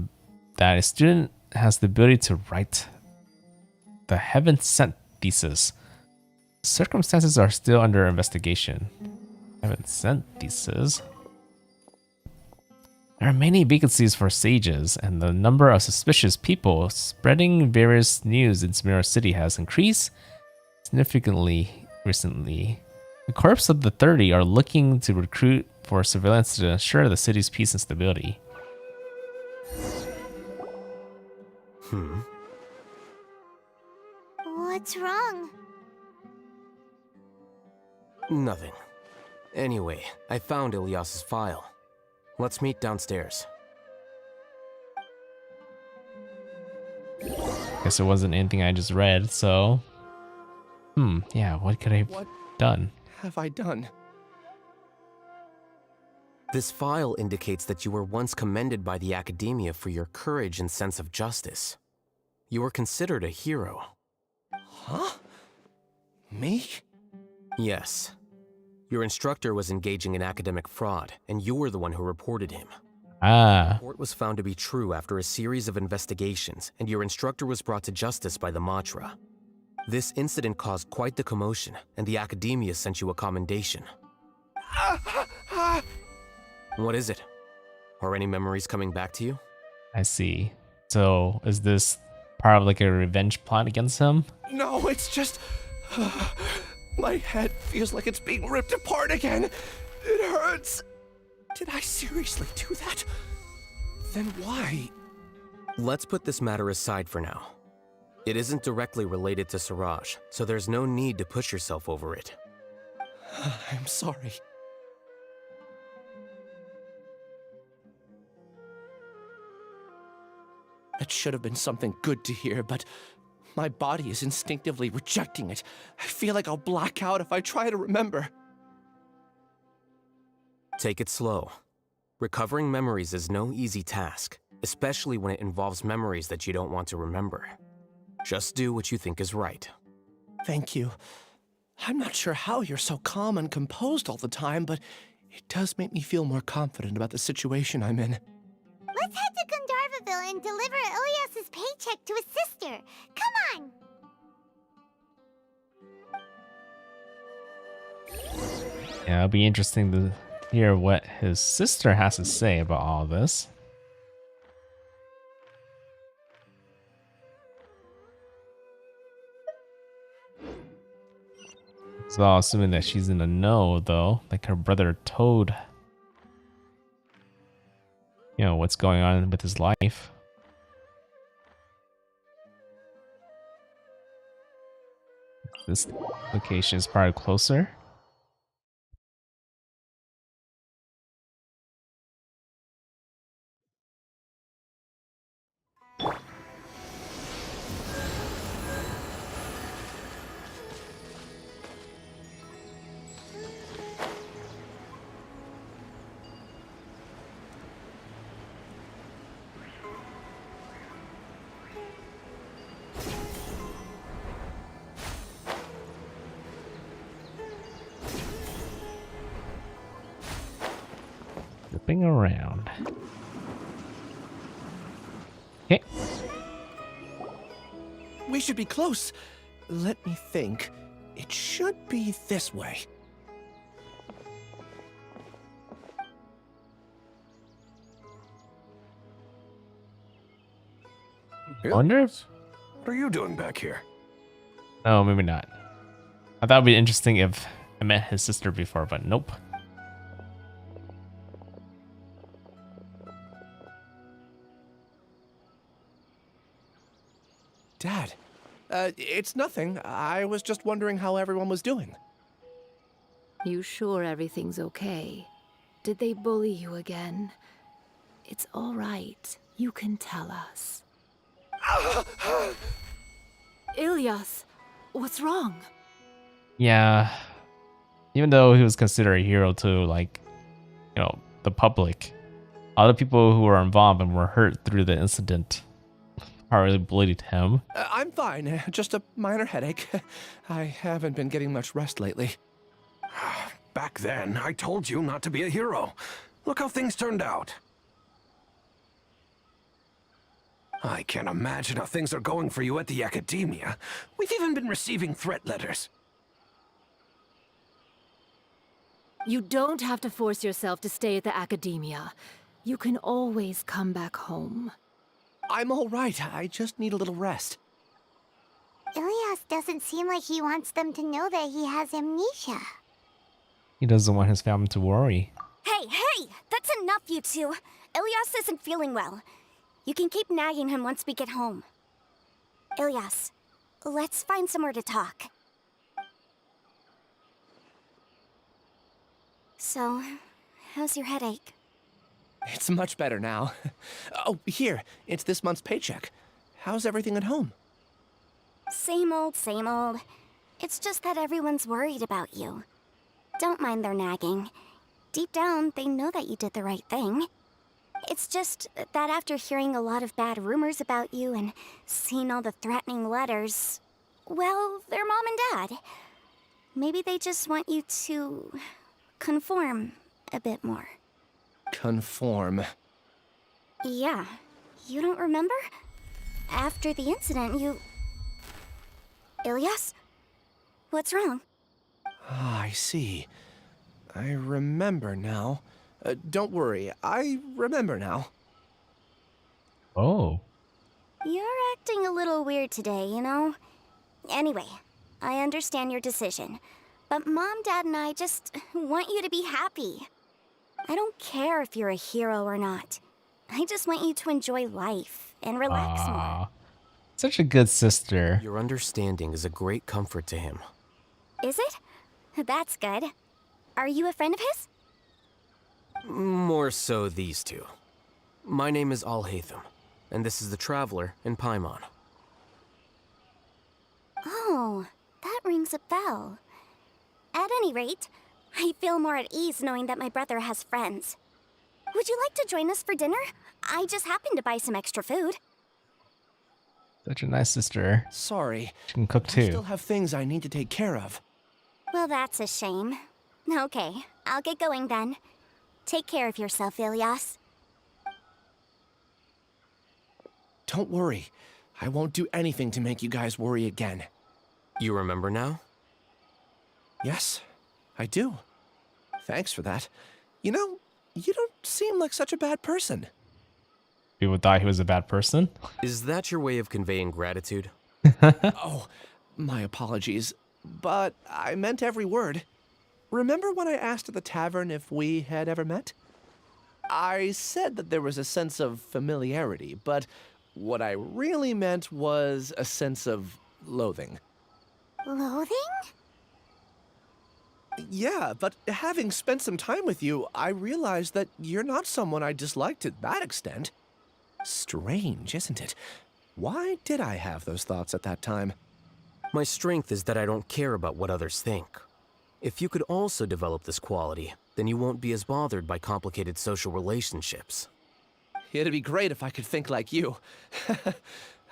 that a student has the ability to write the Heaven Sent thesis. Circumstances are still under investigation. Heaven Sent thesis. There are many vacancies for sages, and the number of suspicious people spreading various news in Samira City has increased significantly recently. The corps of the 30 are looking to recruit for surveillance to ensure the city's peace and stability. What's wrong? Nothing. Anyway, I found Ilyas's file. Let's meet downstairs. Guess it wasn't anything I just read, so... yeah, what could I have done? Have I done? This file indicates that you were once commended by the Academia for your courage and sense of justice. You were considered a hero. Huh? Me? Yes. Your instructor was engaging in academic fraud, and you were the one who reported him. Ah. The report was found to be true after a series of investigations, and your instructor was brought to justice by the Matra. This incident caused quite the commotion, and the Academia sent you a commendation. What is it? Are any memories coming back to you? I see. So is this part of like a revenge plot against him? No, it's just... my head feels like it's being ripped apart again. It hurts. Did I seriously do that? Then why? Let's put this matter aside for now. It isn't directly related to Siraj, so there's no need to push yourself over it. I'm sorry. That should have been something good to hear, but my body is instinctively rejecting it. I feel like I'll black out if I try to remember. Take it slow. Recovering memories is no easy task, especially when it involves memories that you don't want to remember. Just do what you think is right. Thank you. I'm not sure how you're so calm and composed all the time, but it does make me feel more confident about the situation I'm in. Let's head to Gandharvaville and deliver Ilyas's paycheck to his sister. Come on! Yeah, it'll be interesting to hear what his sister has to say about all this. So assuming that she's in the know, though, like her brother told, you know, what's going on with his life. This location is probably closer. Flipping around. Okay. We should be close. Let me think. It should be this way. I wonder if... What are you doing back here? No, maybe not. I thought it'd be interesting if I met his sister before, but nope. Dad, it's nothing. I was just wondering how everyone was doing. You sure everything's okay? Did they bully you again? It's all right. You can tell us. Ilyas, what's wrong? Yeah. Even though he was considered a hero to, like, you know, the public, other people who were involved and were hurt through the incident probably bullied him. I'm fine. Just a minor headache. I haven't been getting much rest lately. Back then, I told you not to be a hero. Look how things turned out. I can't imagine how things are going for you at the Academia. We've even been receiving threat letters. You don't have to force yourself to stay at the Academia. You can always come back home. I'm all right. I just need a little rest. Ilyas doesn't seem like he wants them to know that he has amnesia. He doesn't want his family to worry. Hey! That's enough, you two. Ilyas isn't feeling well. You can keep nagging him once we get home. Ilyas, let's find somewhere to talk. So, how's your headache? It's much better now. Oh, here. It's this month's paycheck. How's everything at home? Same old, same old. It's just that everyone's worried about you. Don't mind their nagging. Deep down, they know that you did the right thing. It's just that after hearing a lot of bad rumors about you and seeing all the threatening letters, well, they're mom and dad. Maybe they just want you to conform a bit more. Conform. Yeah. You don't remember? After the incident, you... Ilyas? What's wrong? Ah, I see. I remember now. Don't worry, I remember now. Oh. You're acting a little weird today, you know? Anyway, I understand your decision, but Mom, Dad, and I just want you to be happy. I don't care if you're a hero or not. I just want you to enjoy life and relax more. Aw, such a good sister. Your understanding is a great comfort to him. Is it? That's good. Are you a friend of his? More so these two. My name is Alhaitham, and this is the Traveler in Paimon. Oh, that rings a bell. At any rate, I feel more at ease knowing that my brother has friends. Would you like to join us for dinner? I just happened to buy some extra food. Such a nice sister. Sorry. She can cook I still too. have things I need to take care of. Well, that's a shame. Okay, I'll get going then. Take care of yourself, Ilyas. Don't worry. I won't do anything to make you guys worry again. You remember now? Yes, I do. Thanks for that. You know, you don't seem like such a bad person. People thought he was a bad person. Is that your way of conveying gratitude? Oh, my apologies. But I meant every word. Remember when I asked at the tavern if we had ever met? I said that there was a sense of familiarity, but what I really meant was a sense of loathing. Loathing? Yeah, but having spent some time with you, I realized that you're not someone I dislike to that extent. Strange, isn't it? Why did I have those thoughts at that time? My strength is that I don't care about what others think. If you could also develop this quality, then you won't be as bothered by complicated social relationships. It'd be great if I could think like you.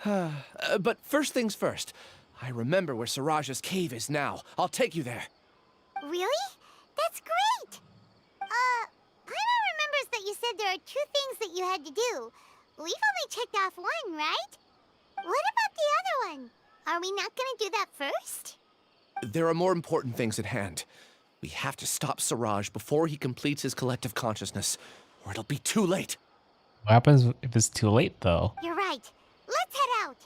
But first things first. I remember where Siraj's cave is now. I'll take you there. Really? That's great! Paimon remembers that you said there are 2 things that you had to do. We've only checked off 1, right? What about the other one? Are we not gonna do that first? There are more important things at hand. We have to stop Siraj before he completes his collective consciousness, or it'll be too late. What happens if it's too late, though? You're right. Let's head out.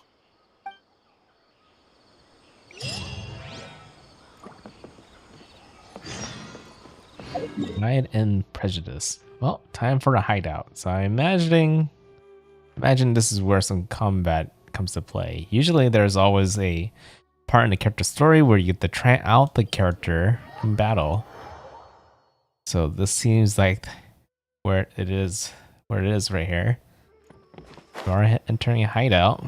Pride and Prejudice. Well, time for a hideout. So imagine this is where some combat comes to play. Usually there's always a part in the character story where you get to try out the character in battle. So this seems like where it is right here. We are entering a hideout.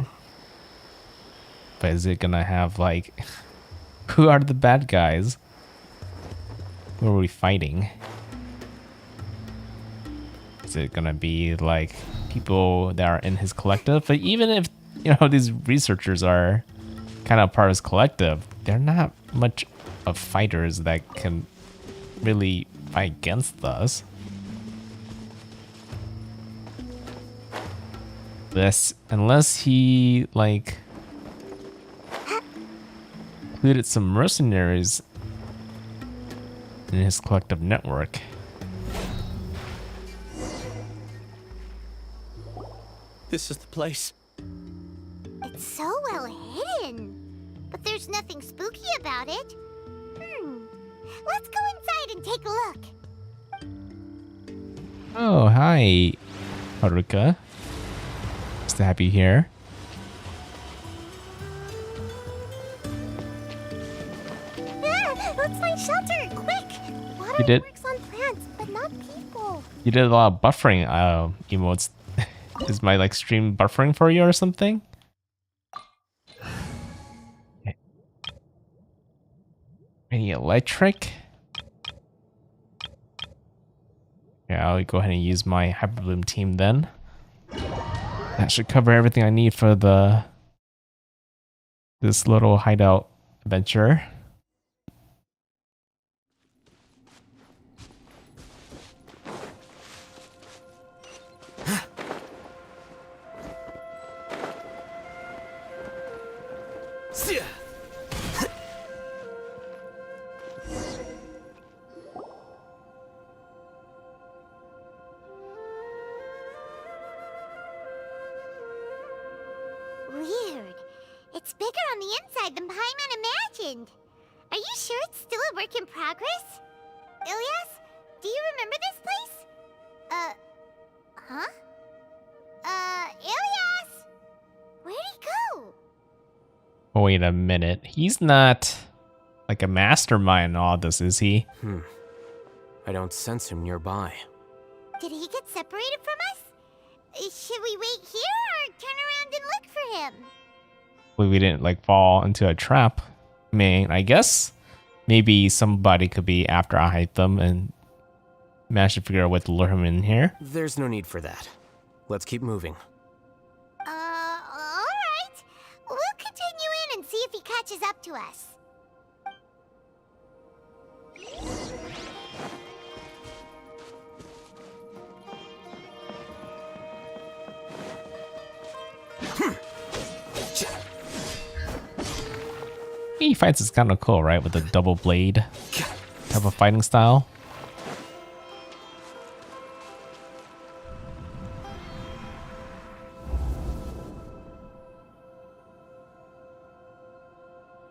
But is it gonna have like who are the bad guys? Who are we fighting? Is it gonna be like people that are in his collective? But even if, you know, these researchers are kind of part of his collective, they're not much of fighters that can really fight against us. Unless he like included some mercenaries in his collective network. This is the place. It's so well hidden. But there's nothing spooky about it. Let's go inside and take a look. Oh, hi, Haruka. Nice to have you here. Let's find shelter, quick! Water You did. works on plants, but not people. You did a lot of buffering emotes. Is my like stream buffering for you or something? Any electric? Yeah, I'll go ahead and use my Hyperbloom team then. That should cover everything I need for this little hideout adventure. bigger on the inside than Paimon imagined. Are you sure it's still a work in progress? Ilyas, do you remember this place? Huh? Ilyas! Where'd he go? Wait a minute. He's not like a mastermind in all this, is he? I don't sense him nearby. Did he get separated from us? Should we wait here or turn around and look for him? Well, we didn't like fall into a trap. I mean, I guess maybe somebody could be after Alhaitham and manage to figure out what to lure him in here. There's no need for that. Let's keep moving. Alright. We'll continue in and see if he catches up to us. He fights is kind of cool, right? With the double blade type of fighting style.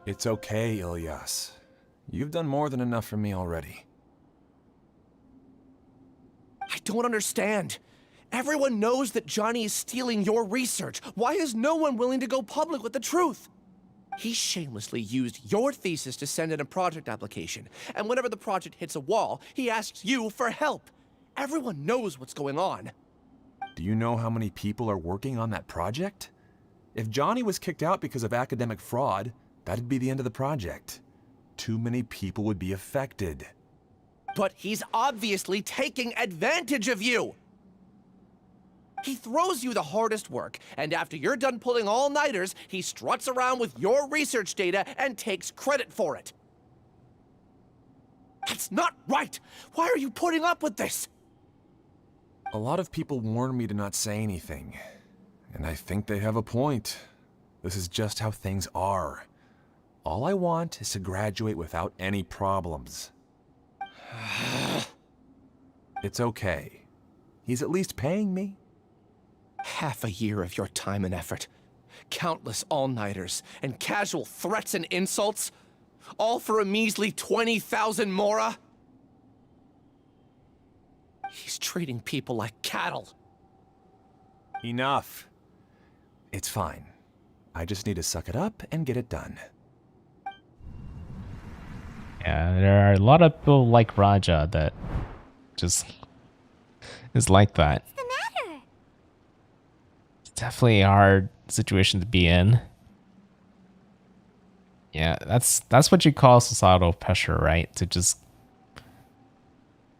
It's okay, Ilyas. You've done more than enough for me already. I don't understand. Everyone knows that Johnny is stealing your research. Why is no one willing to go public with the truth? He shamelessly used your thesis to send in a project application, and whenever the project hits a wall, he asks you for help. Everyone knows what's going on. Do you know how many people are working on that project? If Johnny was kicked out because of academic fraud, that'd be the end of the project. Too many people would be affected. But he's obviously taking advantage of you! He throws you the hardest work, and after you're done pulling all-nighters, he struts around with your research data and takes credit for it. That's not right! Why are you putting up with this? A lot of people warn me to not say anything, and I think they have a point. This is just how things are. All I want is to graduate without any problems. It's okay. He's at least paying me. Half a year of your time and effort. Countless all-nighters and casual threats and insults. All for a measly 20,000 mora? He's treating people like cattle. Enough. It's fine. I just need to suck it up and get it done. Yeah, there are a lot of people like Raja that just is like that. What's the matter? It's definitely a hard situation to be in. Yeah, that's what you call societal pressure, right? To just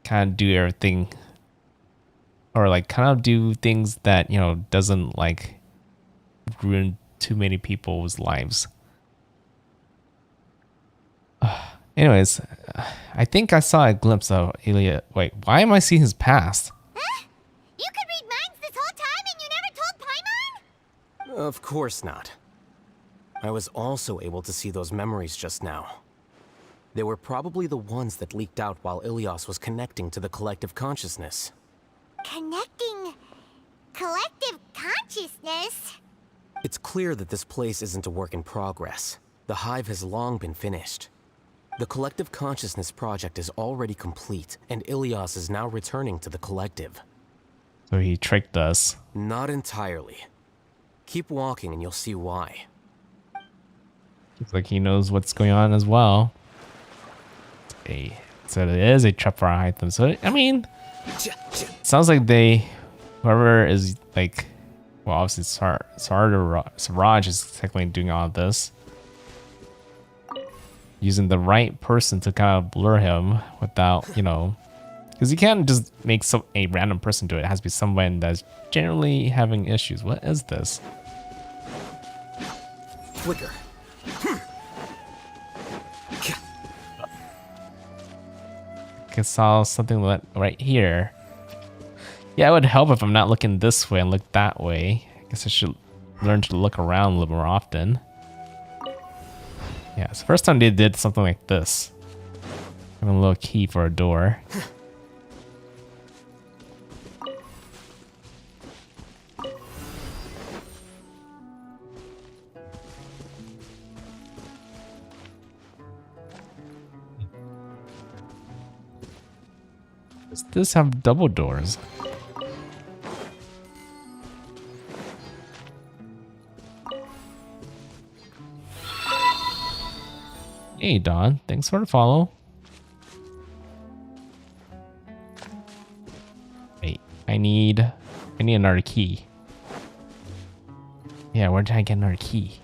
kind of do everything, or like kind of do things that, you know, doesn't like ruin too many people's lives. Anyways, I think I saw a glimpse of Ilya. Wait, why am I seeing his past? Huh? You could read minds this whole time and you never told Paimon? Of course not. I was also able to see those memories just now. They were probably the ones that leaked out while Ilyas was connecting to the collective consciousness. Connecting collective consciousness? It's clear that this place isn't a work in progress. The hive has long been finished. The collective consciousness project is already complete, and Ilyas is now returning to the collective. So he tricked us. Not entirely. Keep walking and you'll see why. Looks like he knows what's going on as well. So it is a trap for Alhaitham. So I mean, sounds like whoever is like, well, obviously Saraj is technically doing all of this, using the right person to kind of lure him without, you know, because you can't just make a random person do it. It has to be someone that's generally having issues. What is this? Flicker. I saw something right here. Yeah, it would help if I'm not looking this way and look that way. I guess I should learn to look around a little more often. Yeah, it's the first time they did something like this. Having a little key for a door. Does this have double doors? Hey Don, thanks for the follow. Wait, I need another key. Yeah, where did I get another key?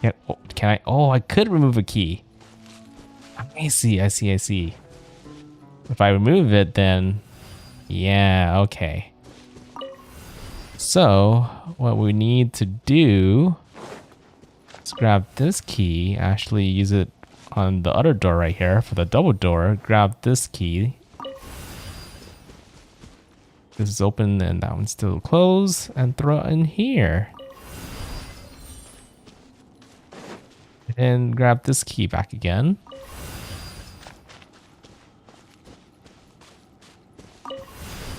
Yeah, oh, can I? Oh, I could remove a key. I see. If I remove it, then yeah, okay. So what we need to do is grab this key, actually use it on the other door right here for the double door. Grab this key. This is open and that one's still closed, and throw it in here. And grab this key back again.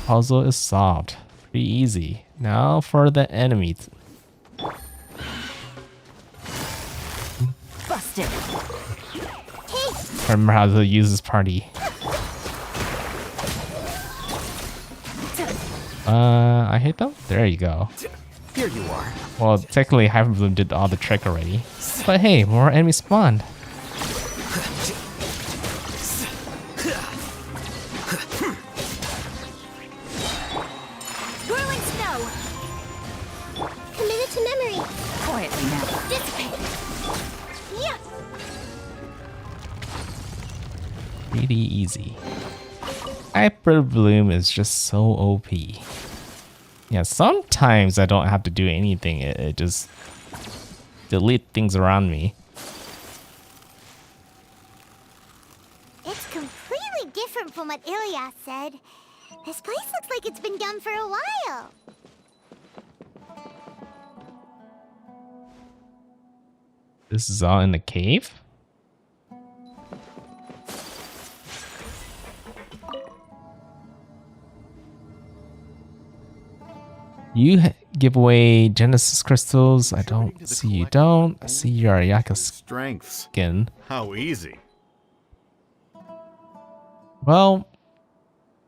Puzzle is solved. Pretty easy. Now for the enemies. Busted. I remember how to use this party. I hate them? There you go. Here you are. Well, technically half of them did all the trick already. But hey, more enemies spawned. Whirling snow. Commit it to memory. Quietly now. Dissipate. Yeah. Pretty easy. Hyper Bloom is just so OP. Yeah, sometimes I don't have to do anything. It just delete things around me. It's completely different from what Ilyas said. This place looks like it's been done for a while. This is all in the cave? You give away Genesis crystals. I don't see you don't. I see your Ayaka strengths. Skin. How easy. Well,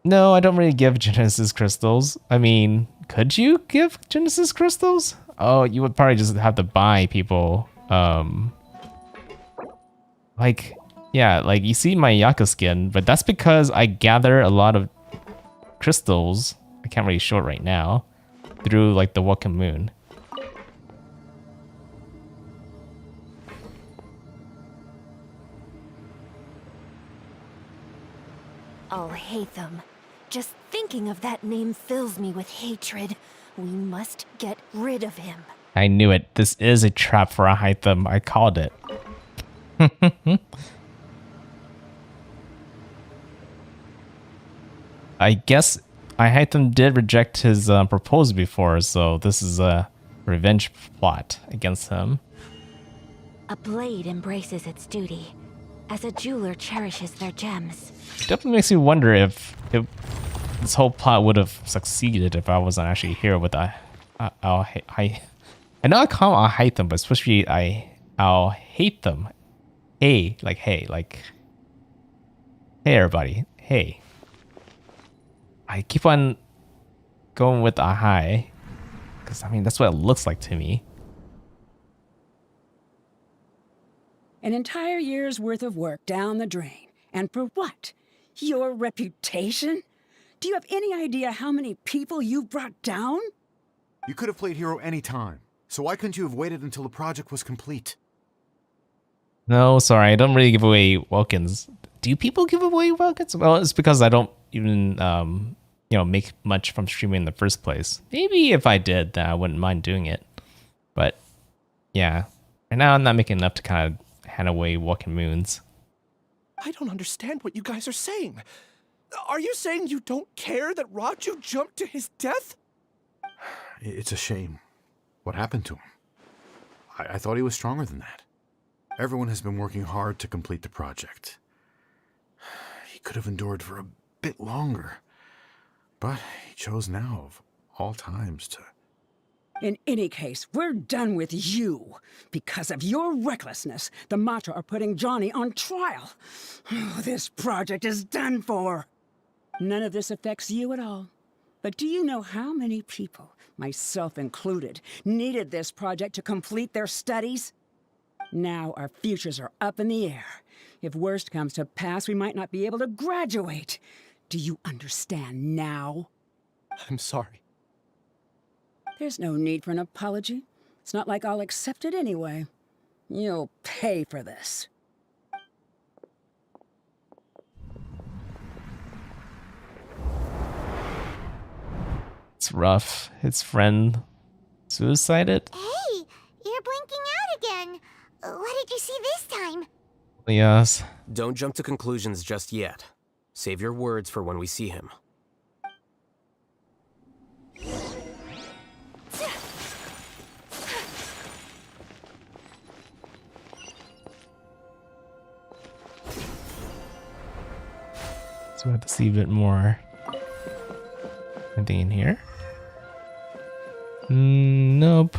no, I don't really give Genesis crystals. I mean, could you give Genesis crystals? Oh, you would probably just have to buy people. Like, yeah, like you see my Yaka skin, but that's because I gather a lot of crystals. I can't really show it right now. Through like the Welcome Moon. Alhaitham. Just thinking of that name fills me with hatred. We must get rid of him. I knew it. This is a trap for Alhaitham. I called it. I guess Alhaitham did reject his proposal before, so this is a revenge plot against him. A blade embraces its duty, as a jeweler cherishes their gems. Definitely makes me wonder if this whole plot would have succeeded if I wasn't actually here with I know I call him Alhaitham, but especially Alhaitham. Hey, like hey everybody, hey. I keep on going with Ahai, because I mean that's what it looks like to me. An entire year's worth of work down the drain. And for what? Your reputation? Do you have any idea how many people you've brought down? You could have played hero any time, so why couldn't you have waited until the project was complete? No, sorry, I don't really give away Welkins. Do people give away Welkins? Well, it's because I don't even make much from streaming in the first place. Maybe if I did, then I wouldn't mind doing it. But yeah, right now I'm not making enough to kind of hand away Welkin Moons. I don't understand what you guys are saying. Are you saying you don't care that Raju jumped to his death? It's a shame. What happened to him? I thought he was stronger than that. Everyone has been working hard to complete the project. He could have endured for a bit longer. But he chose now, of all times, to... In any case, we're done with you. Because of your recklessness, the Matra are putting Johnny on trial. This project is done for. None of this affects you at all. But do you know how many people, myself included, needed this project to complete their studies? Now our futures are up in the air. If worst comes to pass, we might not be able to graduate. Do you understand now? I'm sorry. There's no need for an apology. It's not like I'll accept it anyway. You'll pay for this. It's rough. His friend suicided? Hey, you're blinking out again. What did you see this time? Yes. Don't jump to conclusions just yet. Save your words for when we see him. So we have to see a bit more. Anything in here? Nope.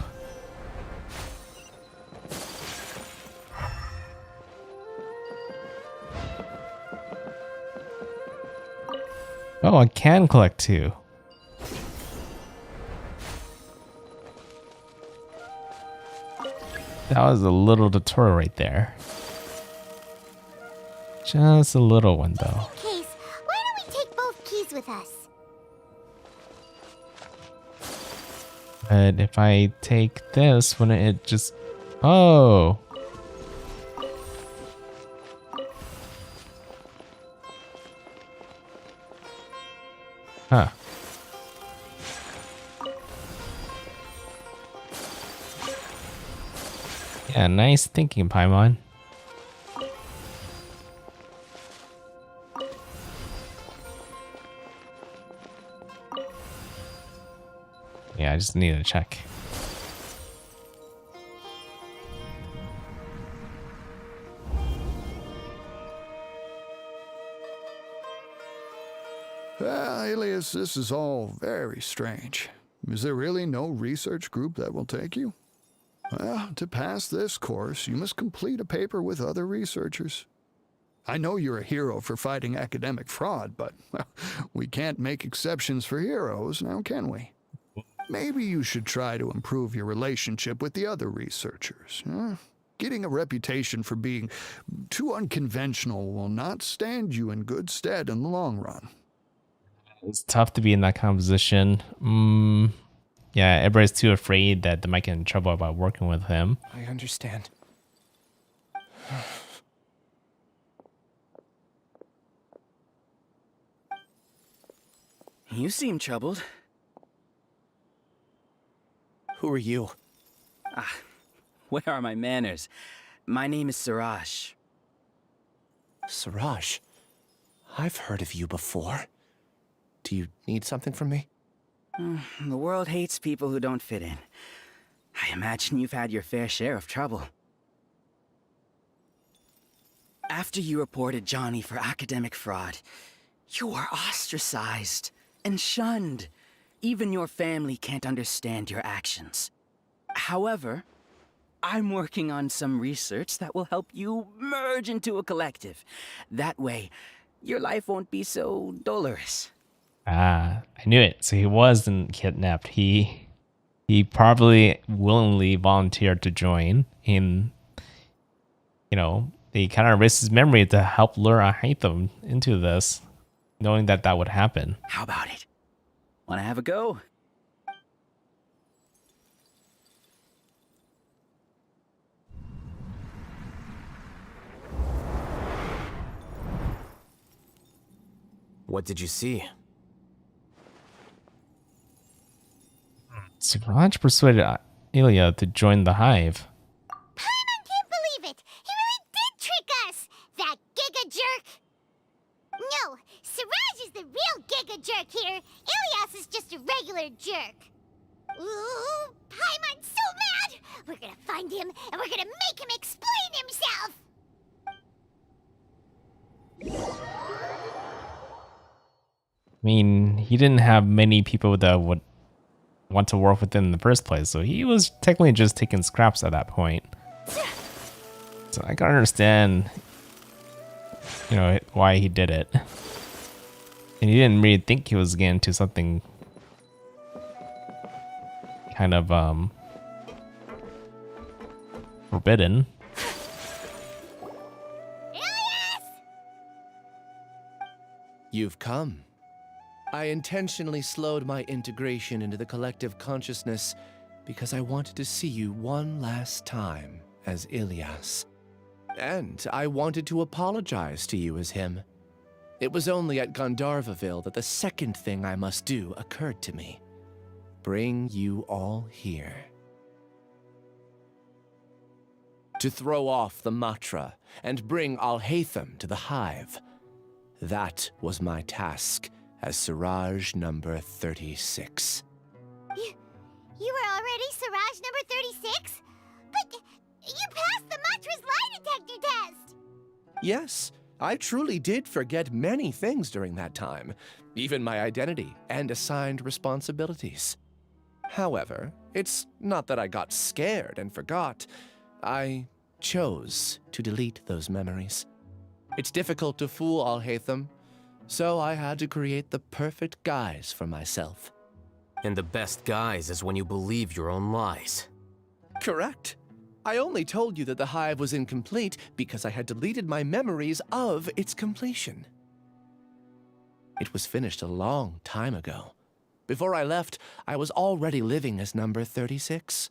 Oh, I can collect 2. That was a little tutorial right there. Just a little one, though. Case, why don't we take both keys with us? But if I take this, wouldn't it just... Oh! Huh. Yeah, nice thinking, Paimon. Yeah, I just need to check. Alias, this is all very strange. Is there really no research group that will take you? Well, to pass this course, you must complete a paper with other researchers. I know you're a hero for fighting academic fraud, but well, we can't make exceptions for heroes, now can we? Maybe you should try to improve your relationship with the other researchers. Huh? Getting a reputation for being too unconventional will not stand you in good stead in the long run. It's tough to be in that kind of position. Yeah, everybody's too afraid that they might get in trouble about working with him. I understand. You seem troubled. Who are you? Ah, where are my manners? My name is Siraj. Siraj. I've heard of you before. Do you need something from me? The world hates people who don't fit in. I imagine you've had your fair share of trouble. After you reported Johnny for academic fraud, you were ostracized and shunned. Even your family can't understand your actions. However, I'm working on some research that will help you merge into a collective. That way, your life won't be so dolorous. Ah, I knew it. So he wasn't kidnapped. He probably willingly volunteered to join. In, you know, they kind of risked his memory to help lure Alhaitham into this, knowing that that would happen. How about it? Want to have a go? What did you see? Siraj persuaded Ilya to join the hive. Paimon can't believe it! He really did trick us! That giga jerk! No, Siraj is the real giga jerk here. Ilyas is just a regular jerk. Ooh, Paimon's so mad! We're gonna find him, and we're gonna make him explain himself! I mean, he didn't have many people that would want to work with him in the first place. So he was technically just taking scraps at that point. So I can understand, you know, why he did it. And he didn't really think he was getting into something kind of forbidden. You've come. I intentionally slowed my integration into the collective consciousness because I wanted to see you one last time as Ilyas. And I wanted to apologize to you as him. It was only at Gandharvaville that the second thing I must do occurred to me. Bring you all here. To throw off the Matra and bring Alhaitham to the Hive. That was my task as Siraj number 36. You were already Siraj number 36? But you passed the Matra's lie detector test! Yes, I truly did forget many things during that time, even my identity and assigned responsibilities. However, it's not that I got scared and forgot. I chose to delete those memories. It's difficult to fool Alhaitham, so I had to create the perfect guise for myself. And the best guise is when you believe your own lies. Correct. I only told you that the hive was incomplete because I had deleted my memories of its completion. It was finished a long time ago. Before I left, I was already living as number 36.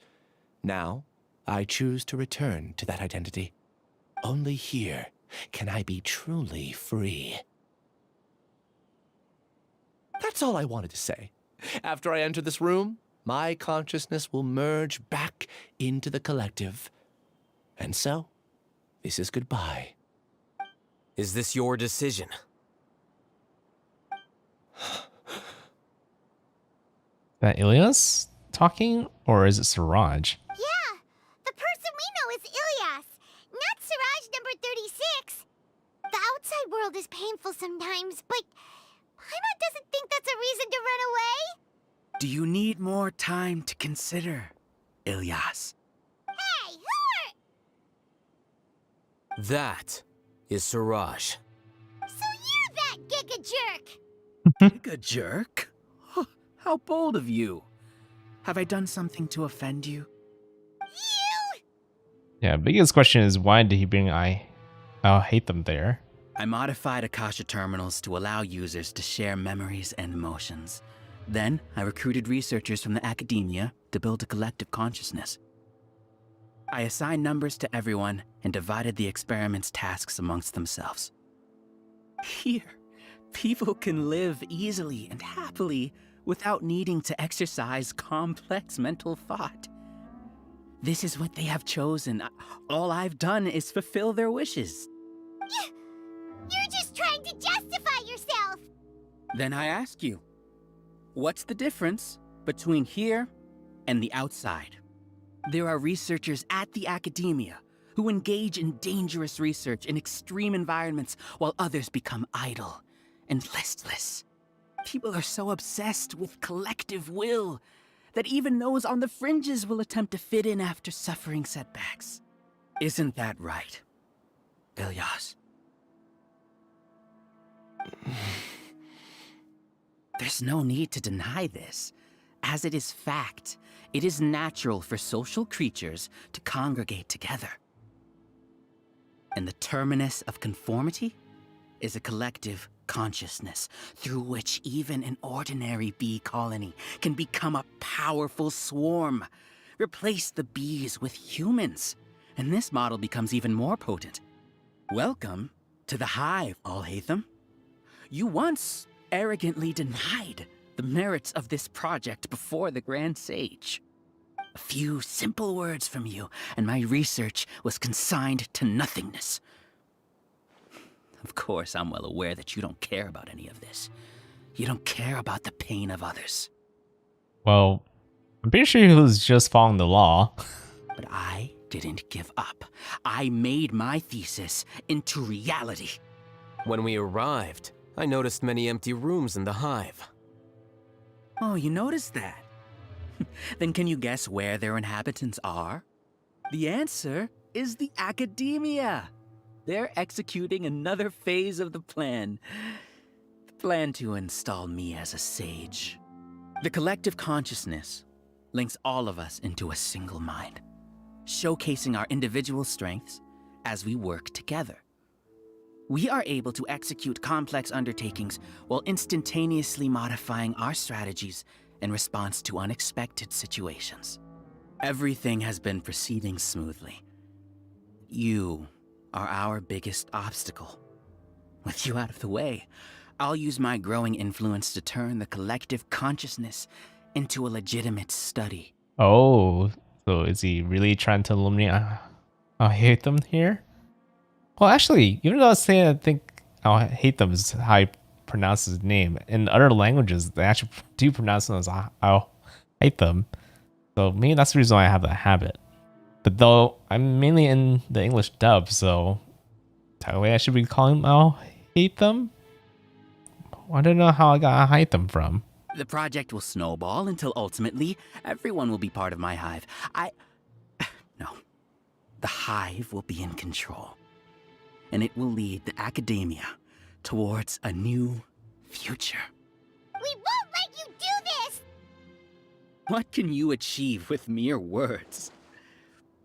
Now, I choose to return to that identity. Only here can I be truly free. That's all I wanted to say. After I enter this room, my consciousness will merge back into the collective. And so, this is goodbye. Is this your decision? That Ilyas talking, or is it Siraj? Yeah, the person we know is Ilyas, not Siraj number 36. The outside world is painful sometimes, but Paimon doesn't think that's a reason to run away. Do you need more time to consider, Ilyas? Hey, who are... That is Siraj. So you're that giga jerk! Giga jerk? How bold of you. Have I done something to offend you? You? Yeah, biggest question is why did he bring Alhaitham there? I modified Akasha terminals to allow users to share memories and emotions. Then, I recruited researchers from the academia to build a collective consciousness. I assigned numbers to everyone and divided the experiment's tasks amongst themselves. Here, people can live easily and happily without needing to exercise complex mental thought. This is what they have chosen. All I've done is fulfill their wishes. You're just trying to justify yourself! Then I ask you, what's the difference between here and the outside? There are researchers at the academia who engage in dangerous research in extreme environments while others become idle and listless. People are so obsessed with collective will that even those on the fringes will attempt to fit in after suffering setbacks. Isn't that right, Ilyas? There's no need to deny this. As it is fact, it is natural for social creatures to congregate together. And the terminus of conformity is a collective consciousness through which even an ordinary bee colony can become a powerful swarm. Replace the bees with humans, and this model becomes even more potent. Welcome to the hive, Alhaitham. You once arrogantly denied the merits of this project before the Grand Sage. A few simple words from you, and my research was consigned to nothingness. Of course, I'm well aware that you don't care about any of this. You don't care about the pain of others. Well, I'm pretty sure he was just following the law. But I didn't give up. I made my thesis into reality. When we arrived, I noticed many empty rooms in the hive. Oh, you noticed that? Then can you guess where their inhabitants are? The answer is the academia. They're executing another phase of the plan. The plan to install me as a sage. The collective consciousness links all of us into a single mind, showcasing our individual strengths as we work together. We are able to execute complex undertakings while instantaneously modifying our strategies in response to unexpected situations. Everything has been proceeding smoothly. You are our biggest obstacle. With you out of the way, I'll use my growing influence to turn the collective consciousness into a legitimate study. Oh, so is he really trying to eliminate Alhaitham here? Well, actually, even though I was saying I think Alhaitham is how you pronounce his name, in other languages they actually do pronounce him as Alhaitham. So maybe that's the reason why I have that habit. But though I'm mainly in the English dub, so technically I should be calling him Alhaitham. I don't know how I got Alhaitham from. The project will snowball until ultimately everyone will be part of my hive. No. The hive will be in control. And it will lead the academia towards a new future. We won't let you do this! What can you achieve with mere words?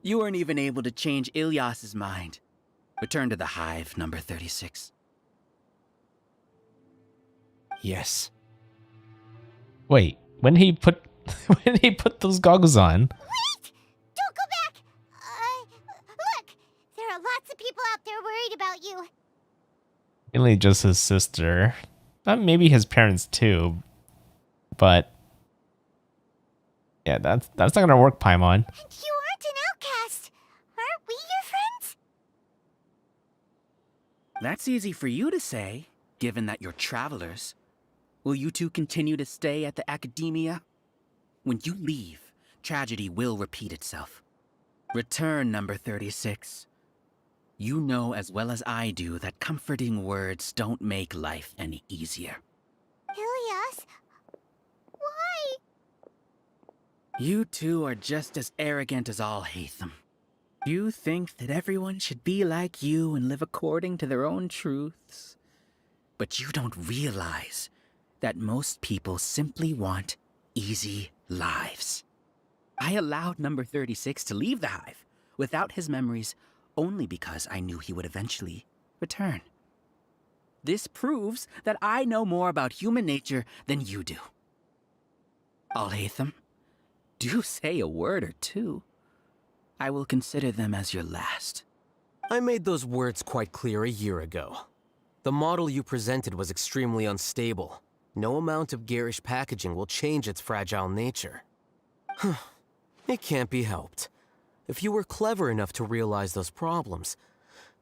You weren't even able to change Ilyas's mind. Return to the hive, number 36. Yes. Wait, when he put those goggles on? Wait! Don't go back! Look! There are lots of people out there worried about you. Mainly just his sister. Maybe his parents too. But yeah, that's not gonna work, Paimon. You aren't an outcast. Aren't we your friends? That's easy for you to say, given that you're travelers. Will you two continue to stay at the academia? When you leave, tragedy will repeat itself. Return, number 36. You know as well as I do that comforting words don't make life any easier. Ilyas? Why? You two are just as arrogant as Alhaitham. You think that everyone should be like you and live according to their own truths. But you don't realize that most people simply want easy lives. I allowed number 36 to leave the hive without his memories only because I knew he would eventually return. This proves that I know more about human nature than you do. Alhaitham, do say a word or two. I will consider them as your last. I made those words quite clear a year ago. The model you presented was extremely unstable. No amount of garish packaging will change its fragile nature. It can't be helped. If you were clever enough to realize those problems,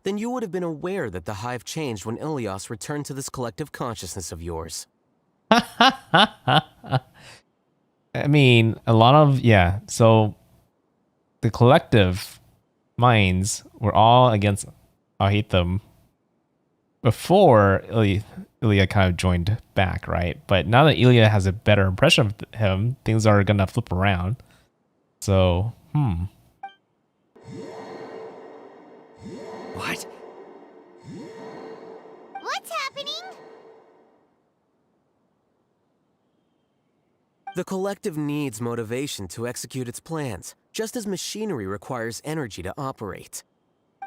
then you would have been aware that the hive changed when Ilyas returned to this collective consciousness of yours. I mean, a lot of, yeah, so the collective minds were all against Alhaitham before Ilya kind of joined back, right? But now that Ilya has a better impression of him, things are gonna flip around. So, What? What's happening? The collective needs motivation to execute its plans, just as machinery requires energy to operate.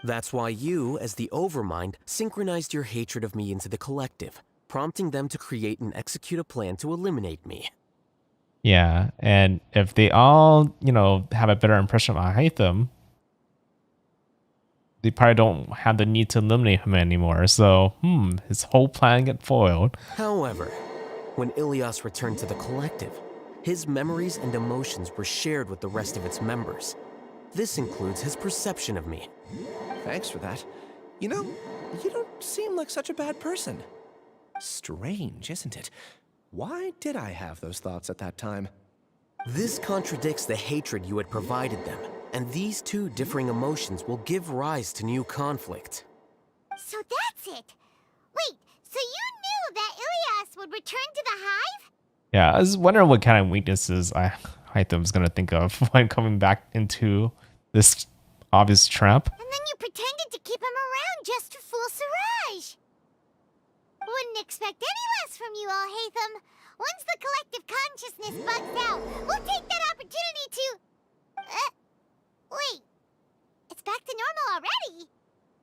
That's why you, as the Overmind, synchronized your hatred of me into the collective, prompting them to create and execute a plan to eliminate me. yeah, and if they all, have a better impression of Alhaitham, they probably don't have the need to eliminate him anymore. So, his whole plan get foiled. However, when Ilyas returned to the collective, his memories and emotions were shared with the rest of its members. This includes his perception of me. Thanks for that. You know, you don't seem like such a bad person. Strange, isn't it? Why did I have those thoughts at that time? This contradicts the hatred you had provided them, and these two differing emotions will give rise to new conflict. So that's it. Wait, so you knew that Ilyas would return to the hive? Yeah, I was wondering what kind of weaknesses Alhaitham's gonna think of when coming back into this obvious trap. And then you pretended to keep him around just to fool Siraj. Wouldn't expect any less from you, Alhaitham. Once the collective consciousness bugs out, we'll take that opportunity to... wait. It's back to normal already.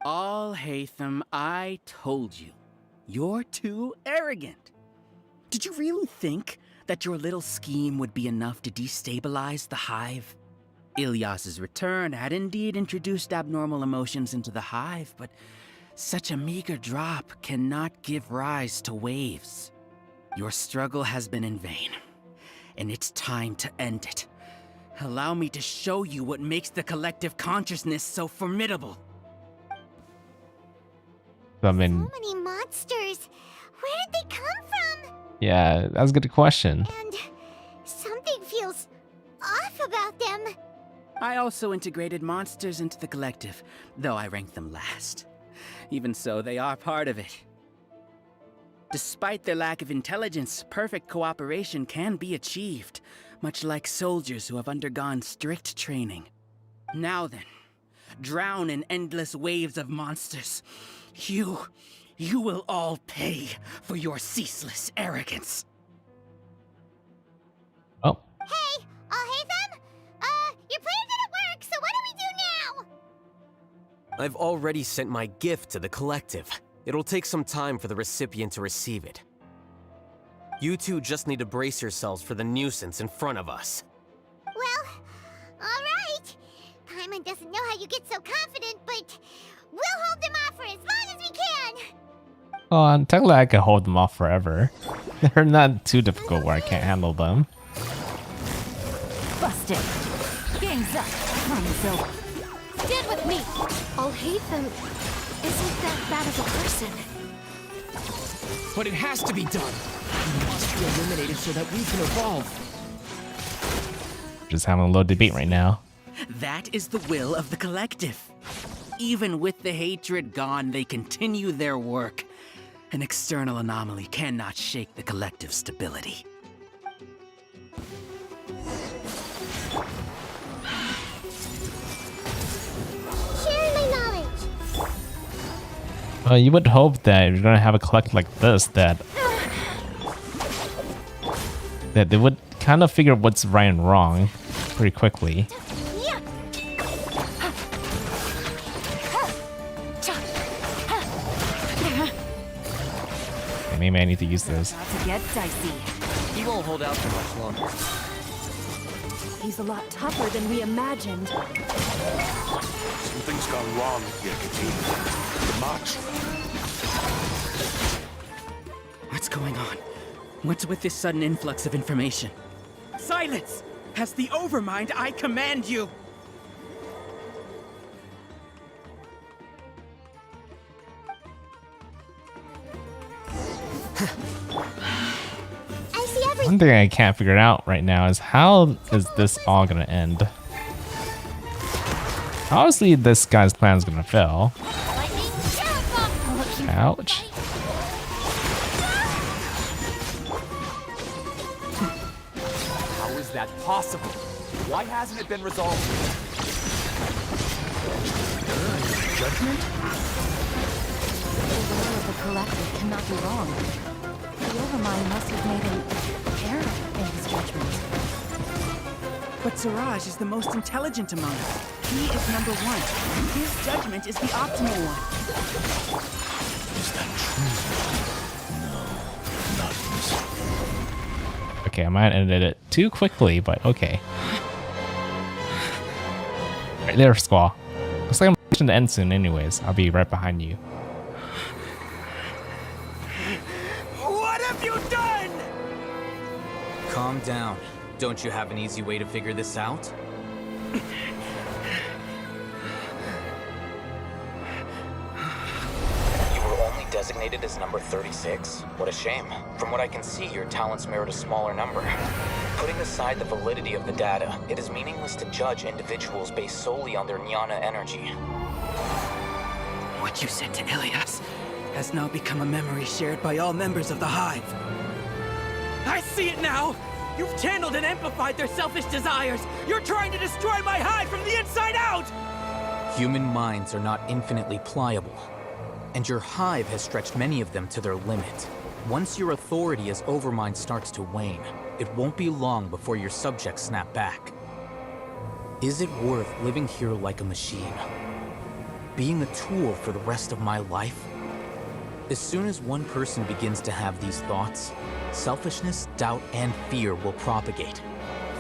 Alhaitham, I told you. You're too arrogant. Did you really think that your little scheme would be enough to destabilize the Hive? Ilyas's return had indeed introduced abnormal emotions into the Hive, but such a meager drop cannot give rise to waves. Your struggle has been in vain, and it's time to end it. Allow me to show you what makes the collective consciousness so formidable. I mean, So many monsters. Where did they come from? yeah, that's a good question. And something feels off about them. I also integrated monsters into the collective, though I ranked them last. Even so, they are part of it. Despite their lack of intelligence, perfect cooperation can be achieved, much like soldiers who have undergone strict training. Now then, drown in endless waves of monsters. You will all pay for your ceaseless arrogance. Oh. Hey, Alhaitham? Your plan didn't work, so what do we do now? I've already sent my gift to the collective. It'll take some time for the recipient to receive it. You two just need to brace yourselves for the nuisance in front of us. Well, alright. Paimon doesn't know how you get so confident, but we'll hold them off for as long as we can. Well, technically I could hold them off forever. They're not too difficult where I can't handle them. Busted. Gang's up. Time's over. Stand with me. Alhaitham isn't that bad of a person. But it has to be done. He must be eliminated so that we can evolve. Just having a little debate right now. That is the will of the collective. Even with the hatred gone, they continue their work. An external anomaly cannot shake the collective's stability. Sharing my knowledge. You would hope that if you're gonna have a collective like this, that they would kind of figure what's right and wrong pretty quickly. Okay, maybe I need to use this. About to get dicey. He won't hold out for much longer. He's a lot tougher than we imagined. Something's gone wrong with the Academia. The Matra. What's going on? What's with this sudden influx of information? Silence! As the Overmind, I command you! I see everything. One thing I can't figure out right now is how is this all gonna end? Obviously, this guy's plan is gonna fail. Ouch. How is that possible? Why hasn't it been resolved? Judgment? The will of the collective cannot be wrong. The Overmind must have made an error in his judgment. But Siraj is the most intelligent among us. He is number one. His judgment is the optimal one. Is that true? No, not this. Okay, I might have ended it too quickly, but okay. Right there, Squall. Looks like I'm reaching the end soon anyways. I'll be right behind you. What have you done? Calm down. Don't you have an easy way to figure this out? You were only designated as number 36? What a shame. From what I can see, your talents merit a smaller number. Putting aside the validity of the data, it is meaningless to judge individuals based solely on their jnana energy. What you said to Ilyas has now become a memory shared by all members of the Hive. I see it now! You've channeled and amplified their selfish desires! You're trying to destroy my hive from the inside out! Human minds are not infinitely pliable, and your hive has stretched many of them to their limit. Once your authority as Overmind starts to wane, it won't be long before your subjects snap back. Is it worth living here like a machine? Being a tool for the rest of my life? As soon as one person begins to have these thoughts, selfishness, doubt, and fear will propagate,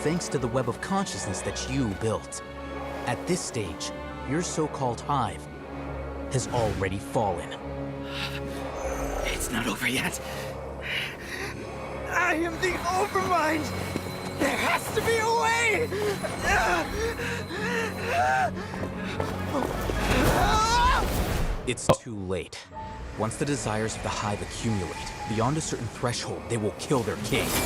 thanks to the web of consciousness that you built. At this stage, your so-called hive has already fallen. It's not over yet. I am the Overmind! There has to be a way! It's too late. Once the desires of the hive accumulate, beyond a certain threshold, they will kill their king. I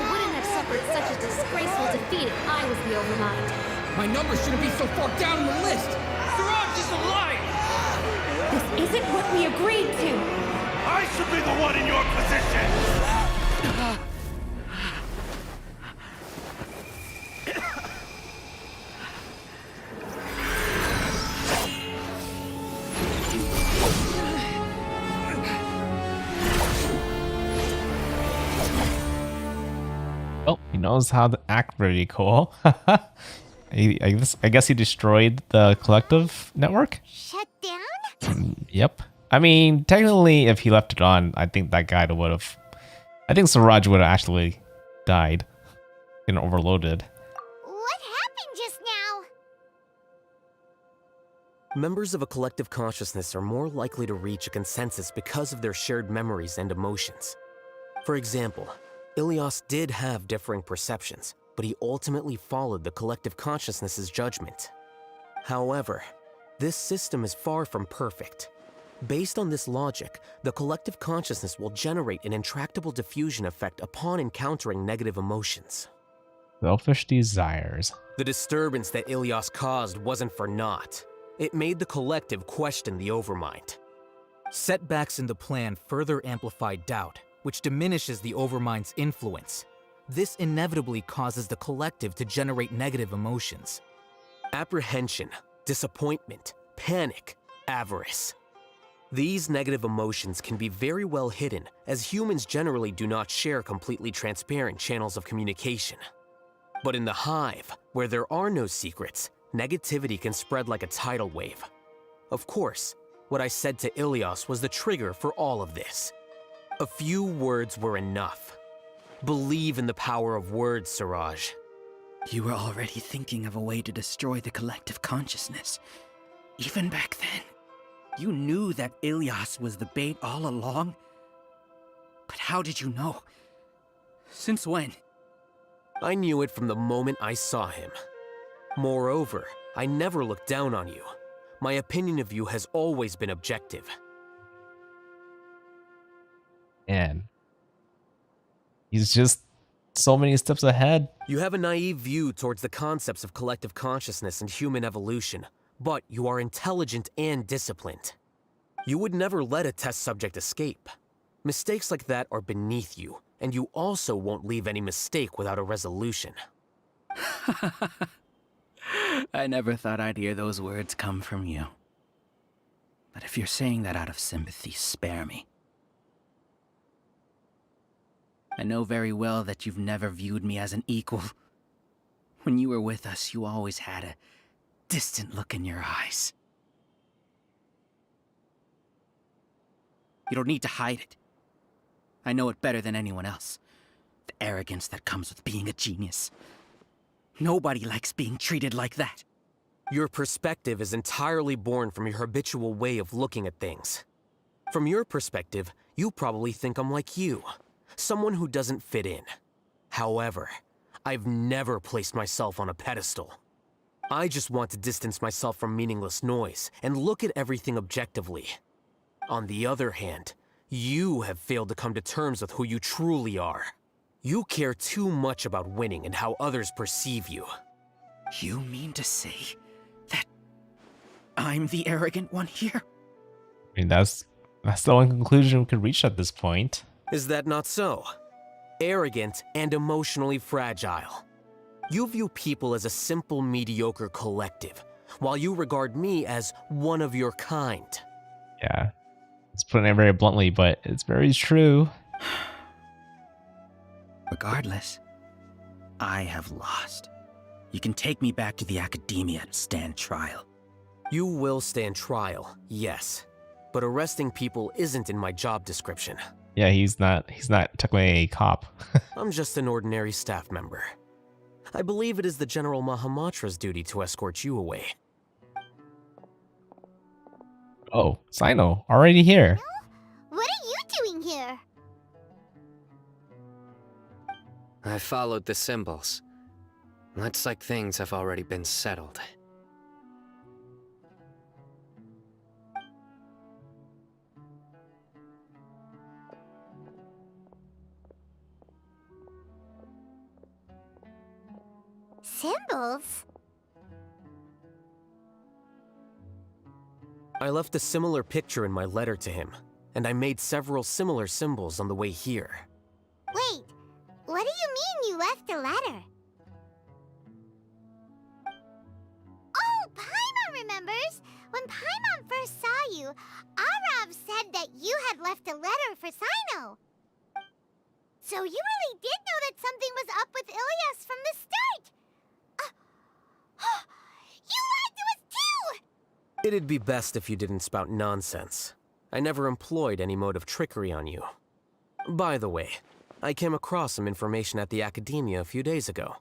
wouldn't have suffered such a disgraceful defeat if I was the Overmind. My number shouldn't be so far down the list! Siraj is a liar! This isn't what we agreed to! I should be the one in your position! Oh, he knows how to act pretty cool. I guess he destroyed the collective network? Shut down? Yep. I mean, technically, if he left it on, I think that guy would have... I think Siraj would have actually died and overloaded. What happened just now? Members of a collective consciousness are more likely to reach a consensus because of their shared memories and emotions. For example, Ilias did have differing perceptions, but he ultimately followed the collective consciousness's judgment. However, this system is far from perfect. Based on this logic, the collective consciousness will generate an intractable diffusion effect upon encountering negative emotions. Selfish desires. The disturbance that Ilias caused wasn't for naught. It made the collective question the Overmind. Setbacks in the plan further amplified doubt, which diminishes the Overmind's influence. This inevitably causes the collective to generate negative emotions. Apprehension, disappointment, panic, avarice. These negative emotions can be very well hidden, as humans generally do not share completely transparent channels of communication. But in the hive, where there are no secrets, negativity can spread like a tidal wave. Of course, what I said to Ilias was the trigger for all of this. A few words were enough. Believe in the power of words, Siraj. You were already thinking of a way to destroy the collective consciousness. Even back then, you knew that Ilias was the bait all along? But how did you know? Since when? I knew it from the moment I saw him. Moreover, I never looked down on you. My opinion of you has always been objective. And he's just so many steps ahead. You have a naive view towards the concepts of collective consciousness and human evolution, but you are intelligent and disciplined. You would never let a test subject escape. Mistakes like that are beneath you, and you also won't leave any mistake without a resolution. I never thought I'd hear those words come from you. But if you're saying that out of sympathy, spare me. I know very well that you've never viewed me as an equal. When you were with us, you always had a distant look in your eyes. You don't need to hide it. I know it better than anyone else. The arrogance that comes with being a genius. Nobody likes being treated like that. Your perspective is entirely born from your habitual way of looking at things. From your perspective, you probably think I'm like you, someone who doesn't fit in. However, I've never placed myself on a pedestal. I just want to distance myself from meaningless noise and look at everything objectively. On the other hand, you have failed to come to terms with who you truly are. You care too much about winning and how others perceive you. You mean to say that I'm the arrogant one here? I mean, that's That's the only conclusion we could reach at this point. Is that not so? Arrogant and emotionally fragile. You view people as a simple, mediocre collective, while you regard me as one of your kind. Yeah, it's putting it very bluntly, but it's very true. Regardless, I have lost. You can take me back to the academia to stand trial. You will stand trial, yes. But arresting people isn't in my job description. Yeah, he's not technically a cop. I'm just an ordinary staff member. I believe it is the General Mahamatra's duty to escort you away. Oh, Sino, already here. What are you doing here? I followed the symbols. Looks like things have already been settled. Symbols? I left a similar picture in my letter to him, and I made several similar symbols on the way here. Wait, what do you mean you left a letter? Oh, Paimon remembers! When Paimon first saw you, Arav said that you had left a letter for Sino. So you really did know that something was up with Ilias from the start! You lied to us too! It'd be best if you didn't spout nonsense. I never employed any mode of trickery on you. By the way, I came across some information at the Academia a few days ago.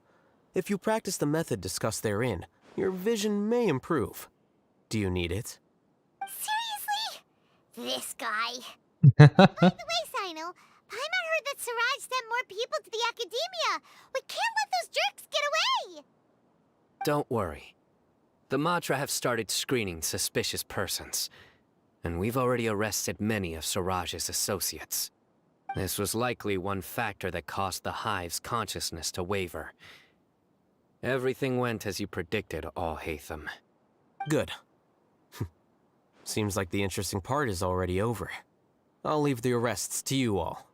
If you practice the method discussed therein, your vision may improve. Do you need it? Seriously? This guy. By the way, Sino, Paimon heard that Siraj sent more people to the Academia. We can't let those jerks get away! Don't worry. The Matra have started screening suspicious persons, and we've already arrested many of Siraj's associates. This was likely one factor that caused the Hive's consciousness to waver. Everything went as you predicted, Alhaitham. Good. Seems like the interesting part is already over. I'll leave the arrests to you all.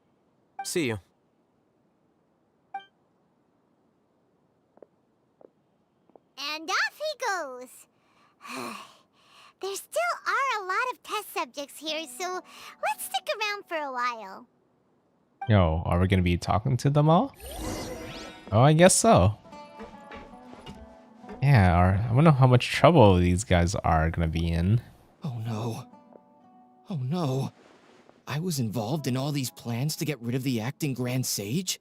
See you. And off he goes. There still are a lot of test subjects here, so let's stick around for a while. Yo, are we gonna be talking to them all? Oh, I guess so. Yeah, I wonder how much trouble these guys are gonna be in. Oh no. Oh no. I was involved in all these plans to get rid of the acting Grand Sage?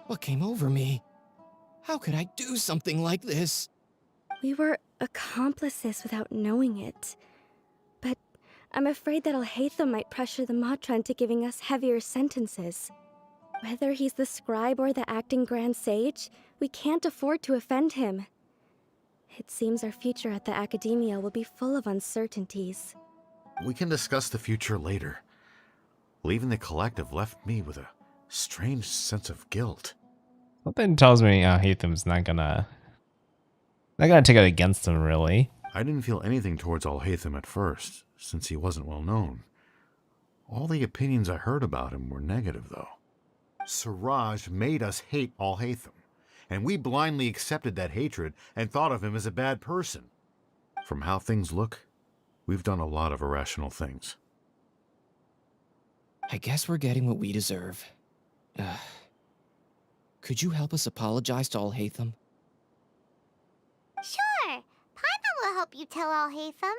What came over me? How could I do something like this? We were accomplices without knowing it. But I'm afraid that Alhaitham might pressure the Matra into giving us heavier sentences. Whether he's the scribe or the acting Grand Sage, we can't afford to offend him. It seems our future at the Academia will be full of uncertainties. We can discuss the future later. Leaving the collective left me with a strange sense of guilt. Something tells me Alhaitham's not gonna take it against him, really. I didn't feel anything towards Alhaitham at first, since he wasn't well known. All the opinions I heard about him were negative, though. Siraj made us hate Alhaitham, and we blindly accepted that hatred and thought of him as a bad person. From how things look, we've done a lot of irrational things. I guess we're getting what we deserve. Could you help us apologize to Alhaitham? Sure, Paimon will help you tell Alhaitham.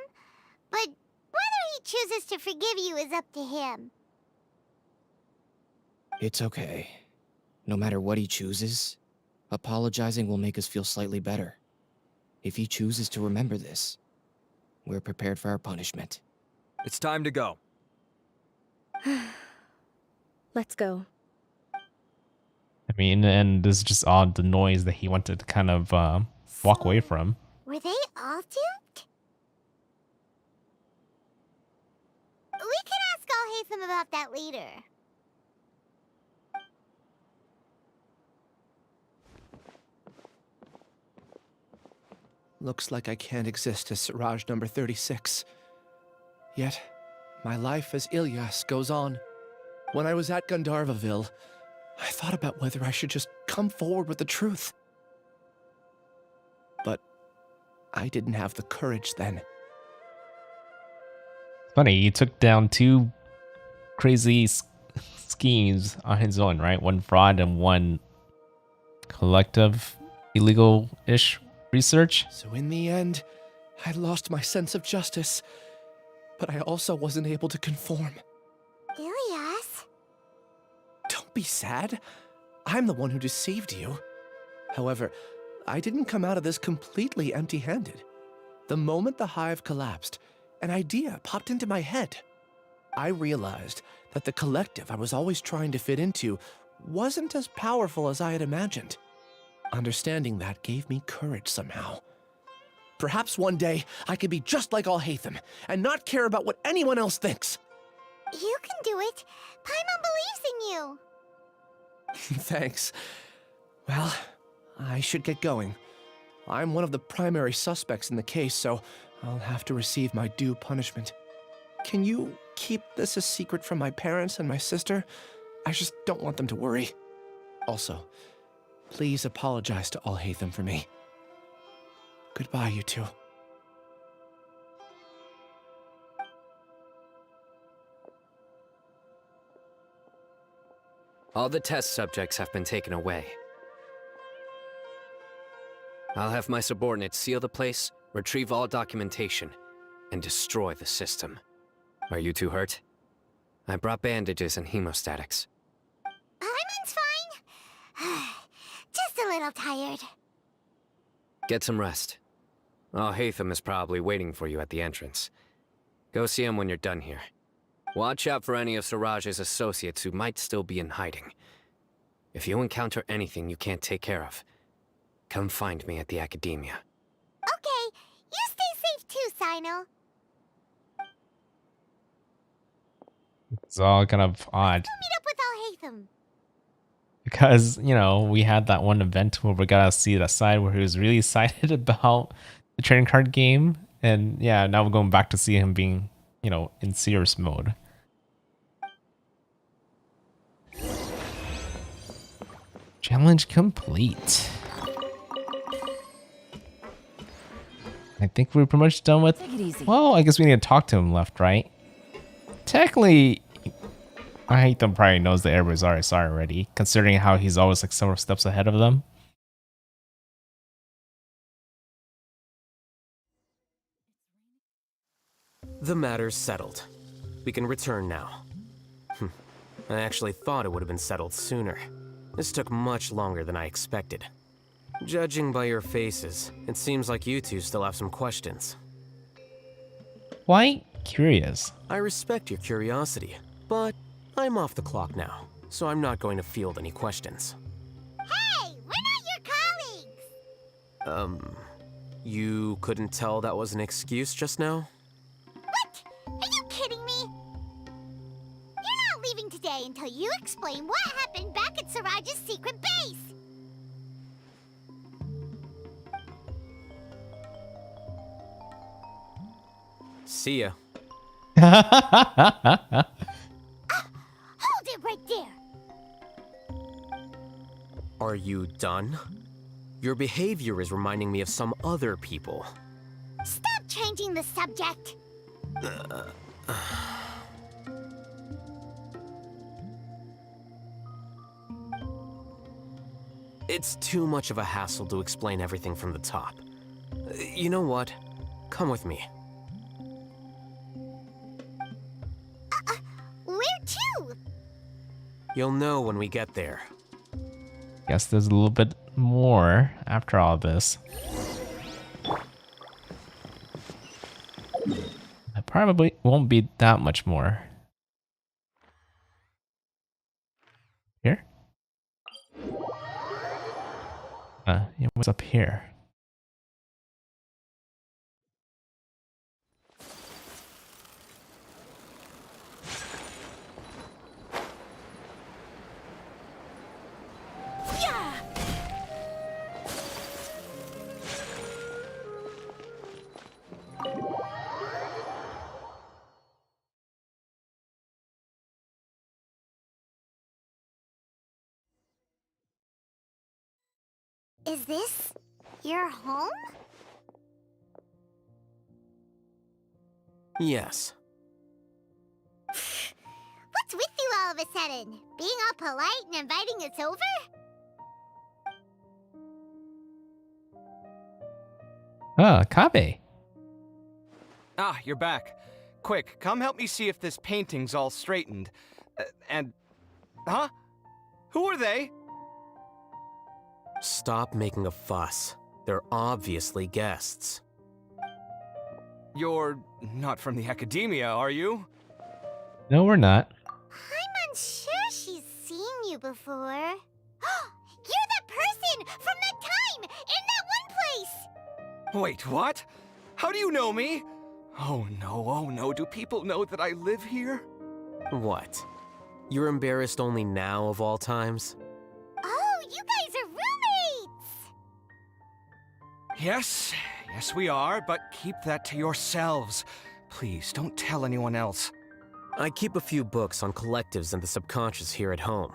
But whether he chooses to forgive you is up to him. It's okay. No matter what he chooses, apologizing will make us feel slightly better. If he chooses to remember this, we're prepared for our punishment. It's time to go. Let's go. I mean, and this is just all the noise that he wanted to kind of walk away from. Were they all duped? We can ask Alhaitham about that later. Looks like I can't exist as Siraj number 36. Yet, my life as Ilyas goes on. When I was at Gandharvaville, I thought about whether I should just come forward with the truth. But I didn't have the courage then. Funny, he took down two crazy schemes on his own, right? One fraud and one collective illegal-ish research. So in the end, I lost my sense of justice, but I also wasn't able to conform. Ilyas? Don't be sad. I'm the one who deceived you. However, I didn't come out of this completely empty-handed. The moment the hive collapsed, an idea popped into my head. I realized that the collective I was always trying to fit into wasn't as powerful as I had imagined. Understanding that gave me courage somehow. Perhaps one day I could be just like Alhaitham and not care about what anyone else thinks. You can do it. Paimon believes in you. Thanks. Well, I should get going. I'm one of the primary suspects in the case, so I'll have to receive my due punishment. Can you keep this a secret from my parents and my sister? I just don't want them to worry. Also, please apologize to Alhaitham for me. Goodbye, you two. All the test subjects have been taken away. I'll have my subordinates seal the place, retrieve all documentation, and destroy the system. Are you two hurt? I brought bandages and hemostatics. Paimon's fine. Just a little tired. Get some rest. Alhaitham is probably waiting for you at the entrance. Go see him when you're done here. Watch out for any of Siraj's associates who might still be in hiding. If you encounter anything you can't take care of, come find me at the Academia. Okay, you stay safe too, Sino. It's all kind of odd. Go meet up with Alhaitham. Because, you know, we had that one event where we got to see the side where he was really excited about the trading card game. And yeah, now we're going back to see him being, you know, in serious mode. Challenge complete. I think we're pretty much done with... Well, I guess we need to talk to him left, right? Technically, Alhaitham probably knows the Airbus RSR already, considering how he's always like several steps ahead of them. The matter's settled. We can return now. I actually thought it would have been settled sooner. This took much longer than I expected. Judging by your faces, it seems like you two still have some questions. Quite curious. I respect your curiosity, but I'm off the clock now, so I'm not going to field any questions. Hey, we're not your colleagues! You couldn't tell that was an excuse just now? What? Are you kidding me? You're not leaving today until you explain what happened back at Siraj's secret base! See ya. Hold it right there! Are you done? Your behavior is reminding me of some other people. Stop changing the subject! It's too much of a hassle to explain everything from the top. You know what? Come with me. Where to? You'll know when we get there. Guess there's a little bit more after all this. It probably won't be that much more. Here? Yeah, what's up here? Is this your home? Yes. What's with you all of a sudden? Being all polite and inviting us over? Oh, Kabe. Ah, you're back. Quick, come help me see if this painting's all straightened. Huh? Who are they? Stop making a fuss. They're obviously guests. You're not from the academia, are you? No, we're not. I'm unsure she's seen you before. You're that person from that time in that one place! Wait, what? How do you know me? Oh no, do people know that I live here? What? You're embarrassed only now of all times? Oh, you guys are roommates! Yes, we are, but keep that to yourselves. Please, don't tell anyone else. I keep a few books on collectives and the subconscious here at home.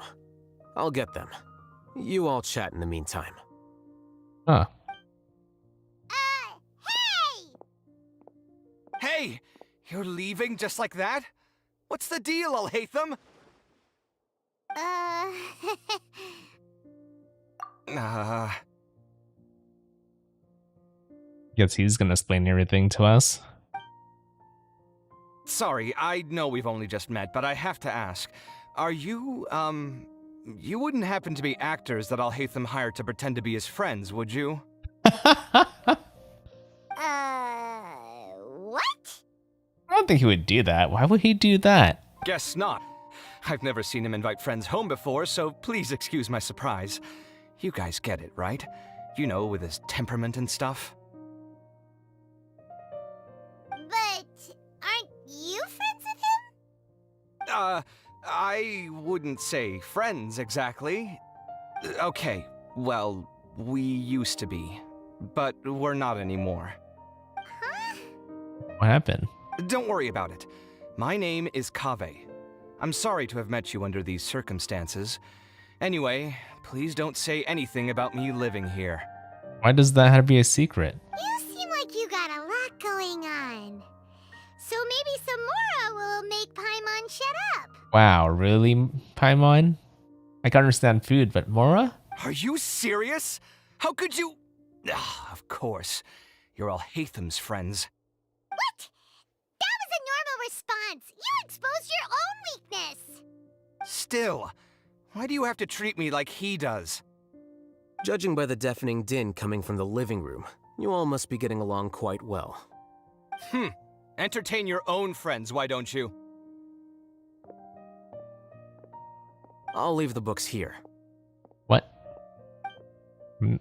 I'll get them. You all chat in the meantime. Huh. Hey! You're leaving just like that? What's the deal, Alhaitham? Guess he's gonna explain everything to us. Sorry, I know we've only just met, but I have to ask. Are you, you wouldn't happen to be actors that Alhaitham hired to pretend to be his friends, would you? What? I don't think he would do that. Why would he do that? Guess not. I've never seen him invite friends home before, so please excuse my surprise. You guys get it, right? You know, with his temperament and stuff. But aren't you friends with him? I wouldn't say friends exactly. Okay, well, we used to be, but we're not anymore. What happened? Don't worry about it. My name is Kaveh. I'm sorry to have met you under these circumstances. Anyway, please don't say anything about me living here. Why does that have to be a secret? You seem like you got a lot going on. So maybe Samora will make Paimon shut up. Wow, really, Paimon? I can understand food, but Mora? Are you serious? How could you? Of course. You're Alhaitham's friends. What? That was a normal response. You exposed your own weakness. Still, why do you have to treat me like he does? Judging by the deafening din coming from the living room, you all must be getting along quite well. Entertain your own friends, why don't you? I'll leave the books here. What? You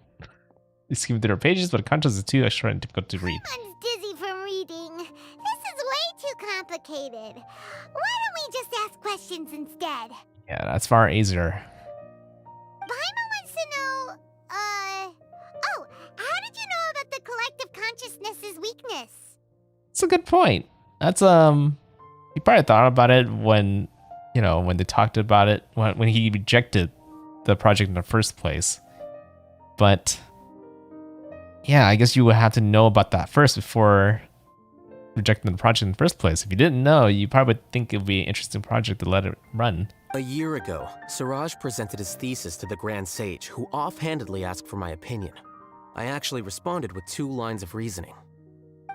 skim through their pages, but conscious is too extra and difficult to read. I'm dizzy from reading. This is way too complicated. Why don't we just ask questions instead? Yeah, that's far easier. Paimon wants to know, oh, how did you know about the collective consciousness's weakness? That's a good point. That's, he probably thought about it when, you know, when they talked about it, when he rejected the project in the first place. But, yeah, I guess you would have to know about that first before rejecting the project in the first place. If you didn't know, you probably would think it would be an interesting project to let it run. A year ago, Siraj presented his thesis to the Grand Sage, who offhandedly asked for my opinion. I actually responded with 2 lines of reasoning.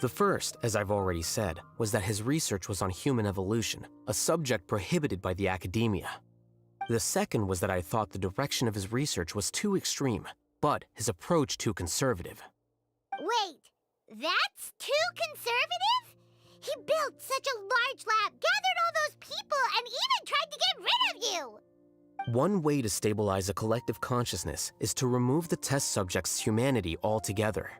The first, as I've already said, was that his research was on human evolution, a subject prohibited by the academia. The second was that I thought the direction of his research was too extreme, but his approach too conservative. Wait, that's too conservative? He built such a large lab, gathered all those people, and even tried to get rid of you! One way to stabilize a collective consciousness is to remove the test subject's humanity altogether.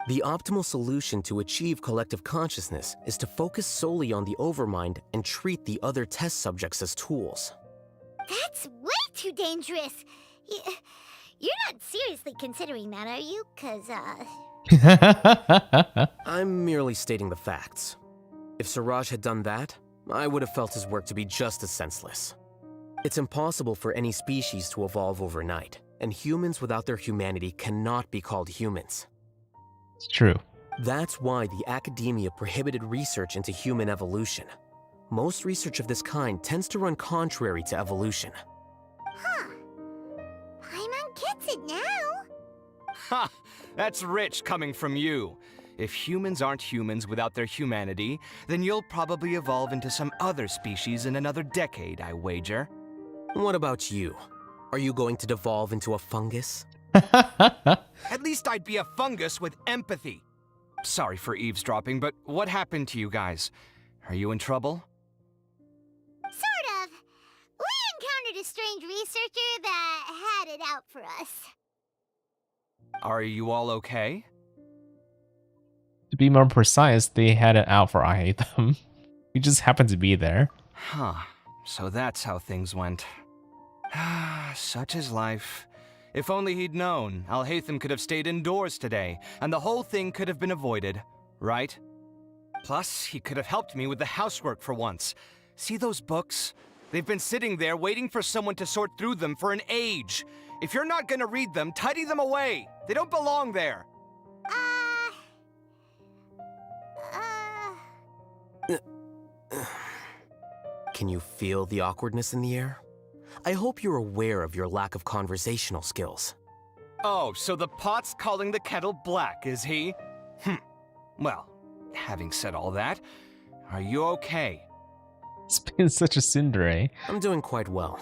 The optimal solution to achieve collective consciousness is to focus solely on the overmind and treat the other test subjects as tools. That's way too dangerous. You're not seriously considering that, are you? 'Cause, I'm merely stating the facts. If Siraj had done that, I would have felt his work to be just as senseless. It's impossible for any species to evolve overnight, and humans without their humanity cannot be called humans. It's true. That's why the academia prohibited research into human evolution. Most research of this kind tends to run contrary to evolution. Huh. Paimon gets it now. Ha! That's rich coming from you. If humans aren't humans without their humanity, then you'll probably evolve into some other species in another decade, I wager. What about you? Are you going to devolve into a fungus? At least I'd be a fungus with empathy. Sorry for eavesdropping, but what happened to you guys? Are you in trouble? Sort of. We encountered a strange researcher that had it out for us. Are you all okay? To be more precise, they had it out for Alhaitham. We just happened to be there. Huh. So that's how things went. Such is life. If only he'd known, Alhaitham could have stayed indoors today, and the whole thing could have been avoided, right? Plus, he could have helped me with the housework for once. See those books? They've been sitting there waiting for someone to sort through them for an age. If you're not gonna read them, tidy them away. They don't belong there. Can you feel the awkwardness in the air? I hope you're aware of your lack of conversational skills. Oh, so the pot's calling the kettle black, is he? Well, having said all that, are you okay? It's been such a tsundere. I'm doing quite well.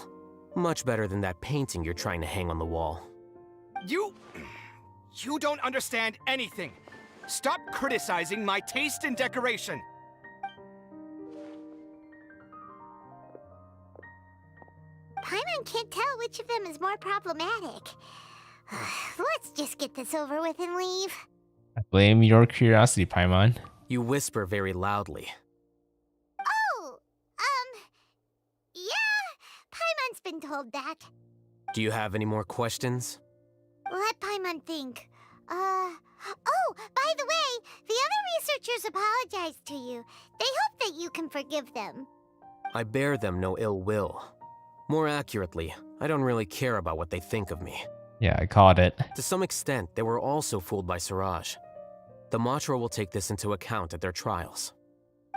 Much better than that painting you're trying to hang on the wall. You don't understand anything. Stop criticizing my taste in decoration. Paimon can't tell which of them is more problematic. Let's just get this over with and leave. I blame your curiosity, Paimon. You whisper very loudly. Oh, yeah, Paimon's been told that. Do you have any more questions? Let Paimon think. Oh, by the way, the other researchers apologized to you. They hope that you can forgive them. I bear them no ill will. More accurately, I don't really care about what they think of me. Yeah, I caught it. To some extent, they were also fooled by Siraj. The Matra will take this into account at their trials.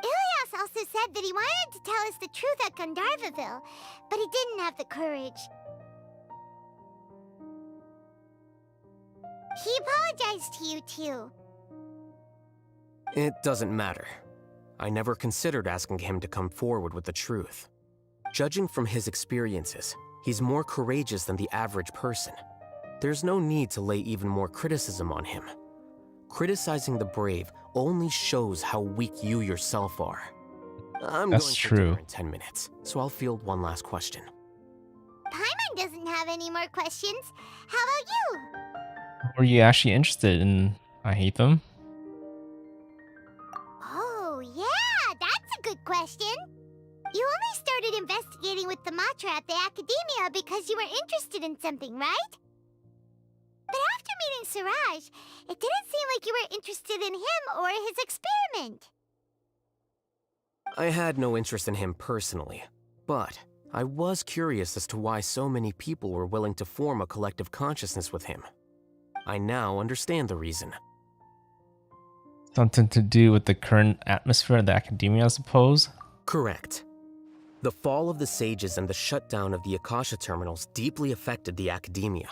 Ilias also said that he wanted to tell us the truth at Gandharvaville, but he didn't have the courage. He apologized to you, too. It doesn't matter. I never considered asking him to come forward with the truth. Judging from his experiences, he's more courageous than the average person. There's no need to lay even more criticism on him. Criticizing the brave only shows how weak you yourself are. I'm That's going for true. dinner in 10 minutes, so I'll field one last question. Paimon doesn't have any more questions. How about you? Were you actually interested in Alhaitham? Oh, yeah, that's a good question. You only started investigating with the Matra at the Academia because you were interested in something, right? But after meeting Siraj, it didn't seem like you were interested in him or his experiment. I had no interest in him personally, but I was curious as to why so many people were willing to form a collective consciousness with him. I now understand the reason. Something to do with the current atmosphere of the academia, I suppose? Correct. The fall of the sages and the shutdown of the Akasha terminals deeply affected the academia.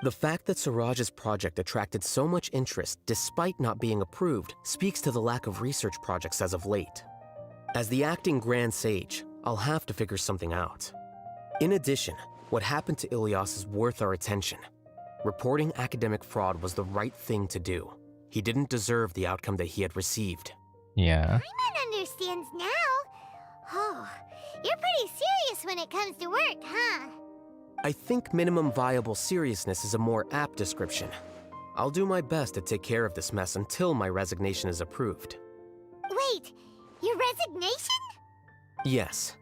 The fact that Siraj's project attracted so much interest despite not being approved speaks to the lack of research projects as of late. As the acting Grand Sage, I'll have to figure something out. In addition, what happened to Ilias is worth our attention. Reporting academic fraud was the right thing to do. He didn't deserve the outcome that he had received. Yeah. Paimon understands now. Oh, you're pretty serious when it comes to work, huh? I think minimum viable seriousness is a more apt description. I'll do my best to take care of this mess until my resignation is approved. Wait, your resignation? Yes.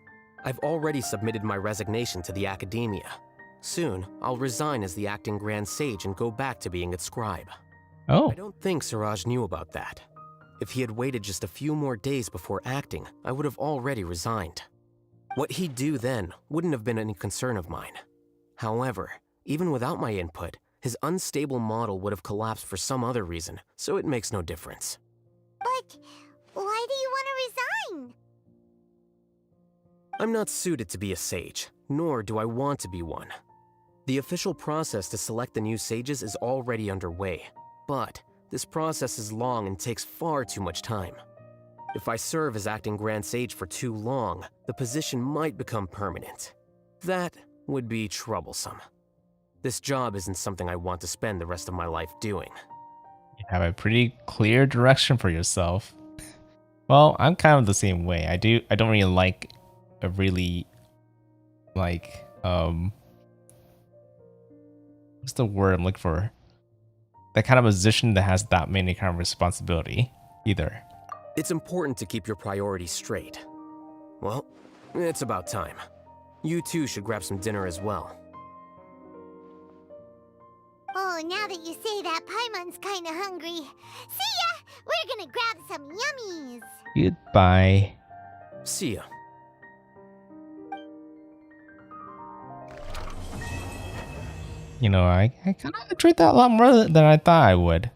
I've already submitted my resignation to the Academia. Soon, I'll resign as the acting Grand Sage and go back to being its scribe. Oh. I don't think Siraj knew about that. If he had waited just a few more days before acting, I would have already resigned. What he'd do then wouldn't have been any concern of mine. However, even without my input, his unstable model would have collapsed for some other reason, so it makes no difference. But why do you want to resign? I'm not suited to be a sage, nor do I want to be one. The official process to select the new sages is already underway, but this process is long and takes far too much time. If I serve as acting Grand Sage for too long, the position might become permanent. That would be troublesome. This job isn't something I want to spend the rest of my life doing. You have a pretty clear direction for yourself. Well, I'm kind of the same way. I don't really like a really like what's the word I'm looking for? That kind of position that has that many kind of responsibility either. It's important to keep your priorities straight. Well, it's about time. You too should grab some dinner as well. Oh, now that you say that, Paimon's kinda hungry. See ya! We're gonna grab some yummies! Goodbye. See ya. You know, I kind of enjoyed that a lot more than I thought I would.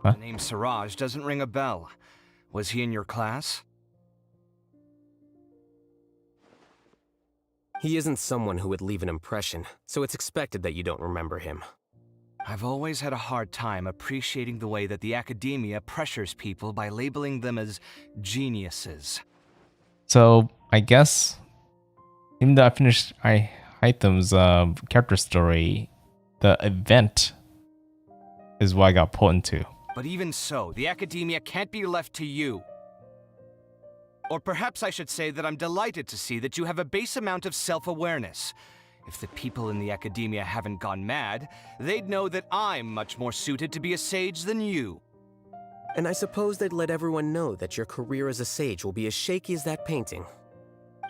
Huh? The name Siraj doesn't ring a bell. Was he in your class? He isn't someone who would leave an impression, so it's expected that you don't remember him. I've always had a hard time appreciating the way that the academia pressures people by labeling them as geniuses. So, I guess, even though I finished Alhaitham's character story, the event is what I got pulled into. But even so, the academia can't be left to you. Or perhaps I should say that I'm delighted to see that you have a base amount of self-awareness. If the people in the academia haven't gone mad, they'd know that I'm much more suited to be a sage than you. And I suppose they'd let everyone know that your career as a sage will be as shaky as that painting.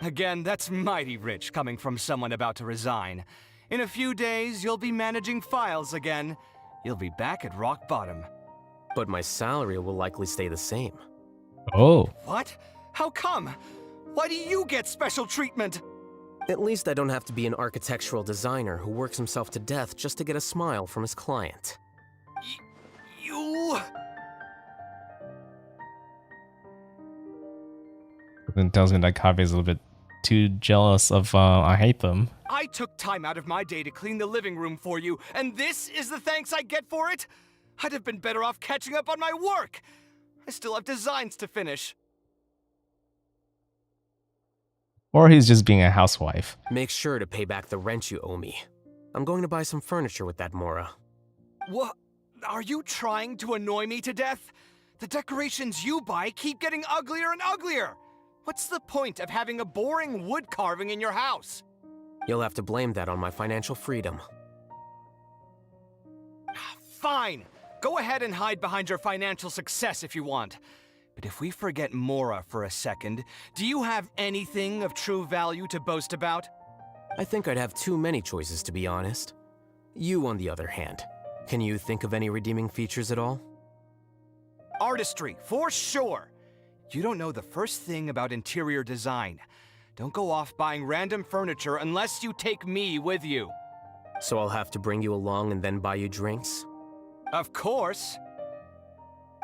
Again, that's mighty rich coming from someone about to resign. In a few days, you'll be managing files again. You'll be back at rock bottom. But my salary will likely stay the same. Oh. What? How come? Why do you get special treatment? At least I don't have to be an architectural designer who works himself to death just to get a smile from his client. You... Something tells me that Kaveh is a little bit too jealous of Alhaitham. I took time out of my day to clean the living room for you, and this is the thanks I get for it? I'd have been better off catching up on my work. I still have designs to finish. Or he's just being a housewife. Make sure to pay back the rent you owe me. I'm going to buy some furniture with that Mora. What? Are you trying to annoy me to death? The decorations you buy keep getting uglier and uglier. What's the point of having a boring wood carving in your house? You'll have to blame that on my financial freedom. Fine. Go ahead and hide behind your financial success if you want. But if we forget Mora for a second, do you have anything of true value to boast about? I think I'd have too many choices, to be honest. You, on the other hand, can you think of any redeeming features at all? Artistry, for sure. You don't know the first thing about interior design. Don't go off buying random furniture unless you take me with you. So I'll have to bring you along and then buy you drinks? Of course.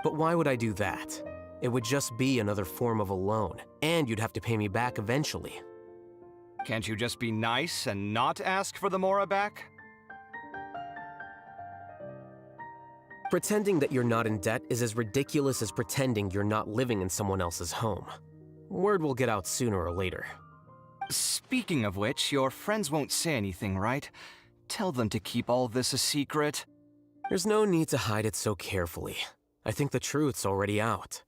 But why would I do that? It would just be another form of a loan, and you'd have to pay me back eventually. Can't you just be nice and not ask for the Mora back? Pretending that you're not in debt is as ridiculous as pretending you're not living in someone else's home. Word will get out sooner or later. Speaking of which, your friends won't say anything, right? Tell them to keep all this a secret. There's no need to hide it so carefully. I think the truth's already out.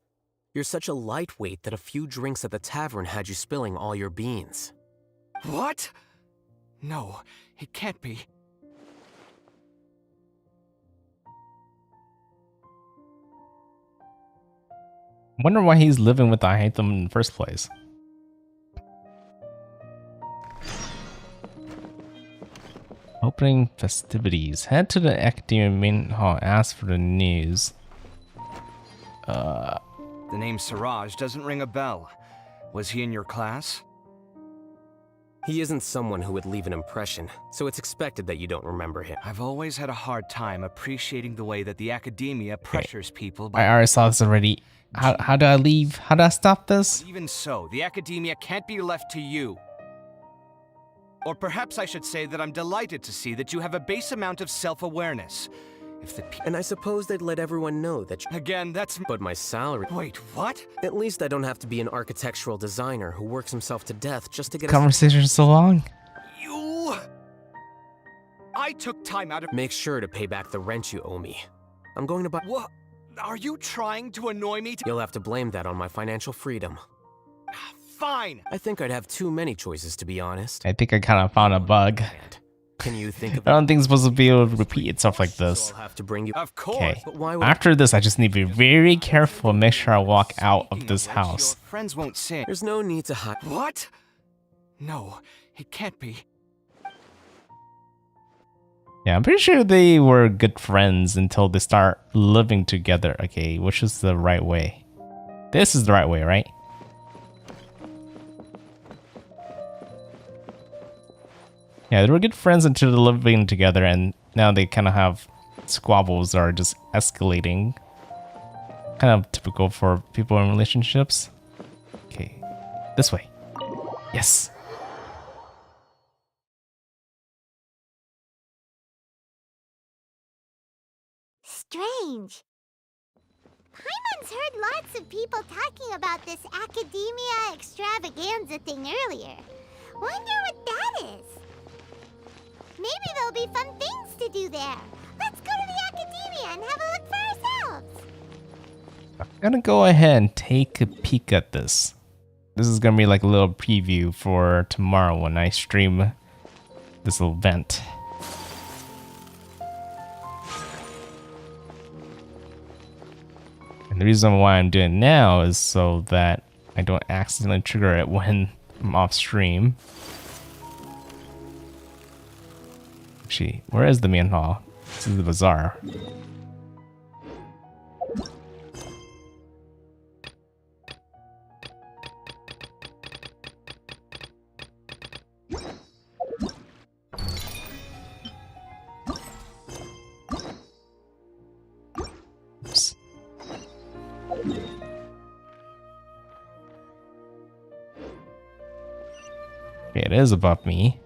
You're such a lightweight that a few drinks at the tavern had you spilling all your beans. What? No, it can't be. I wonder why he's living with Alhaitham in the first place. Opening festivities. Head to the Academia main hall. Ask for the news. The name Siraj doesn't ring a bell. Was he in your class? He isn't someone who would leave an impression, so it's expected that you don't remember him. I've always had a hard time appreciating the way that the academia pressures people I already saw this already. How do I leave? How do I stop this? But even so, the academia can't be left to you. Or perhaps I should say that I'm delighted to see that you have a base amount of self-awareness. And I suppose they'd let everyone know that Again, that's... But my salary... Wait, what? At least I don't have to be an architectural designer who works himself to death just to get Conversation so long. You... I took time out of... Make sure to pay back the rent you owe me. I'm going to buy... What? Are you trying to annoy me? You'll have to blame that on my financial freedom. Fine. I think I'd have too many choices, to be honest. I think I kind of found a bug. Can you think of I don't think it's supposed to be able to repeat itself like this. I'll have to bring you... Of course. Okay. But why would After this, I just need to be very careful and make sure I walk out of this house. Your friends won't say. There's no need to hide. What? No, it can't be. Yeah, I'm pretty sure they were good friends until they start living together. Okay, which is the right way? This is the right way, right? Yeah, they were good friends until they're living together, and now they kind of have squabbles that are just escalating. Kind of typical for people in relationships. Okay, this way. Yes. Strange. Paimon's heard lots of people talking about this academia extravaganza thing earlier. Wonder what that is. Maybe there'll be fun things to do there. Let's go to the academia and have a look for ourselves. I'm gonna go ahead and take a peek at this. This is gonna be like a little preview for tomorrow when I stream this little event. And the reason why I'm doing it now is so that I don't accidentally trigger it when I'm off stream. Actually, where is the main hall? This is the bazaar. Oops. Okay, it is above me.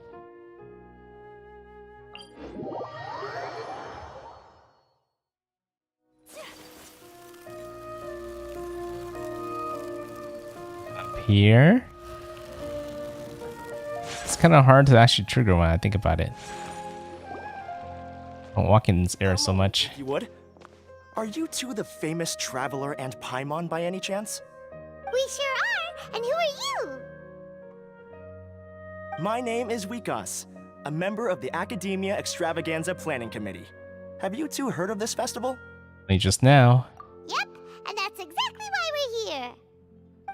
Here. It's kind of hard to actually trigger when I think about it. I don't walk in this area so much. You would? Are you two the famous Traveler and Paimon by any chance? We sure are, and who are you? My name is Wikas, a member of the Academia Extravaganza Planning Committee. Have you two heard of this festival? Only just now. Yep, and that's exactly why we're here.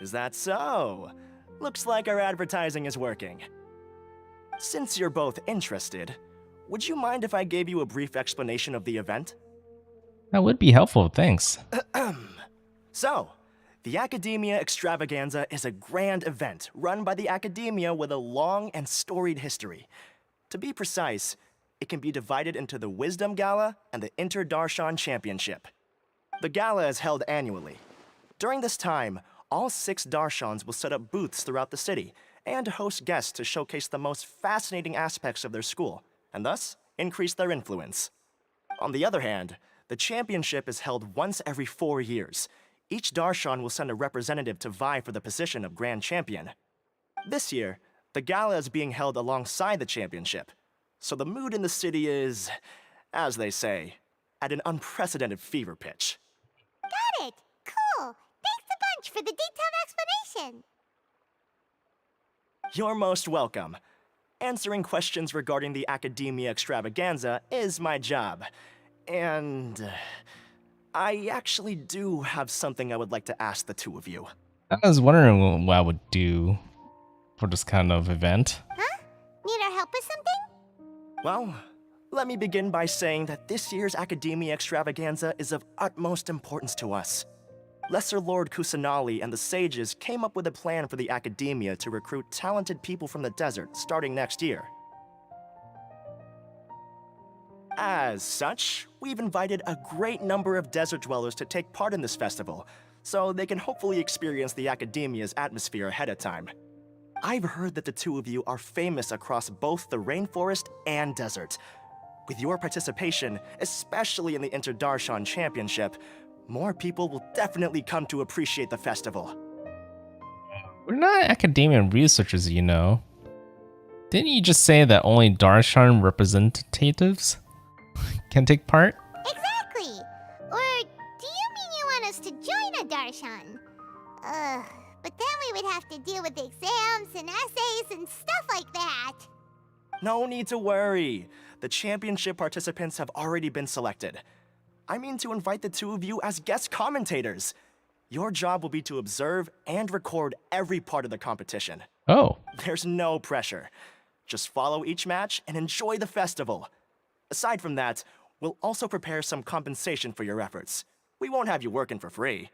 Is that so? Looks like our advertising is working. Since you're both interested, would you mind if I gave you a brief explanation of the event? That would be helpful, thanks. So, the Academia Extravaganza is a grand event run by the Academia with a long and storied history. To be precise, it can be divided into the Wisdom Gala and the Inter-Darshan Championship. The gala is held annually. During this time, all 6 Darshans will set up booths throughout the city and host guests to showcase the most fascinating aspects of their school, and thus increase their influence. On the other hand, the championship is held once every 4 years. Each Darshan will send a representative to vie for the position of Grand Champion. This year, the gala is being held alongside the championship, so the mood in the city is, as they say, at an unprecedented fever pitch. Got it! Cool! Thanks a bunch for the detailed explanation. You're most welcome. Answering questions regarding the Academia Extravaganza is my job. And I actually do have something I would like to ask the two of you. I was wondering what I would do for this kind of event. Huh? Need our help with something? Well, let me begin by saying that this year's Academia Extravaganza is of utmost importance to us. Lesser Lord Kusanali and the sages came up with a plan for the academia to recruit talented people from the desert starting next year. As such, we've invited a great number of desert dwellers to take part in this festival, so they can hopefully experience the academia's atmosphere ahead of time. I've heard that the two of you are famous across both the rainforest and desert. With your participation, especially in the Interdarshan Championship, more people will definitely come to appreciate the festival. We're not academia researchers, you know. Didn't you just say that only Darshan representatives can take part? Exactly! Or do you mean you want us to join a Darshan? But then we would have to deal with exams and essays and stuff like that. No need to worry. The championship participants have already been selected. I mean to invite the two of you as guest commentators. Your job will be to observe and record every part of the competition. Oh. There's no pressure. Just follow each match and enjoy the festival. Aside from that, we'll also prepare some compensation for your efforts. We won't have you working for free.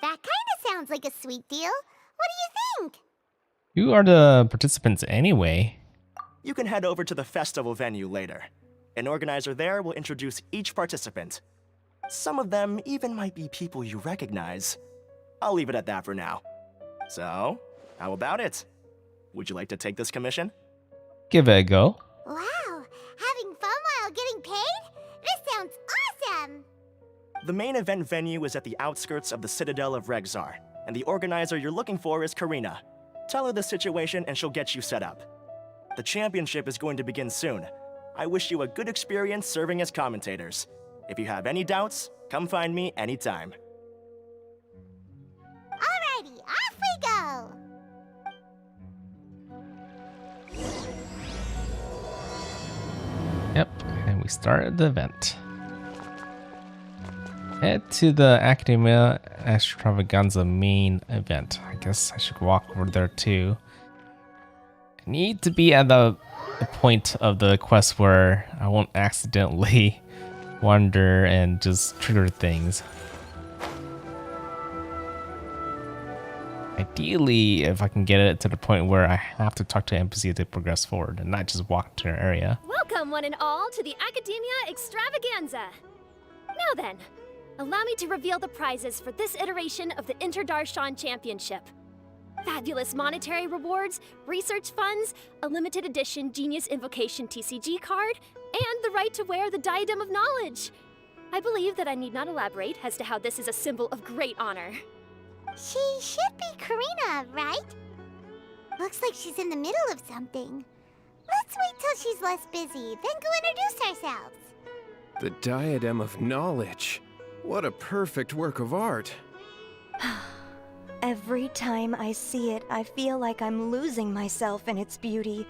That kinda sounds like a sweet deal. What do you think? Who are the participants anyway? You can head over to the festival venue later. An organizer there will introduce each participant. Some of them even might be people you recognize. I'll leave it at that for now. So, how about it? Would you like to take this commission? Give it a go. Wow, having fun while getting paid? This sounds awesome! The main event venue is at the outskirts of the Citadel of Regzar, and the organizer you're looking for is Karina. Tell her the situation and she'll get you set up. The championship is going to begin soon. I wish you a good experience serving as commentators. If you have any doubts, come find me anytime. Alrighty, off we go! Yep, and we started the event. Head to the Academia Extravaganza main event. I guess I should walk over there too. I need to be at the point of the quest where I won't accidentally wander and just trigger things. Ideally, if I can get it to the point where I have to talk to NPC to progress forward and not just walk to an area. Welcome, one and all, to the Academia Extravaganza. Now then, allow me to reveal the prizes for this iteration of the Interdarshan Championship. Fabulous monetary rewards, research funds, a limited edition Genius Invocation TCG card, and the right to wear the Diadem of Knowledge. I believe that I need not elaborate as to how this is a symbol of great honor. She should be Karina, right? Looks like she's in the middle of something. Let's wait till she's less busy, then go introduce ourselves. The Diadem of Knowledge. What a perfect work of art. Every time I see it, I feel like I'm losing myself in its beauty.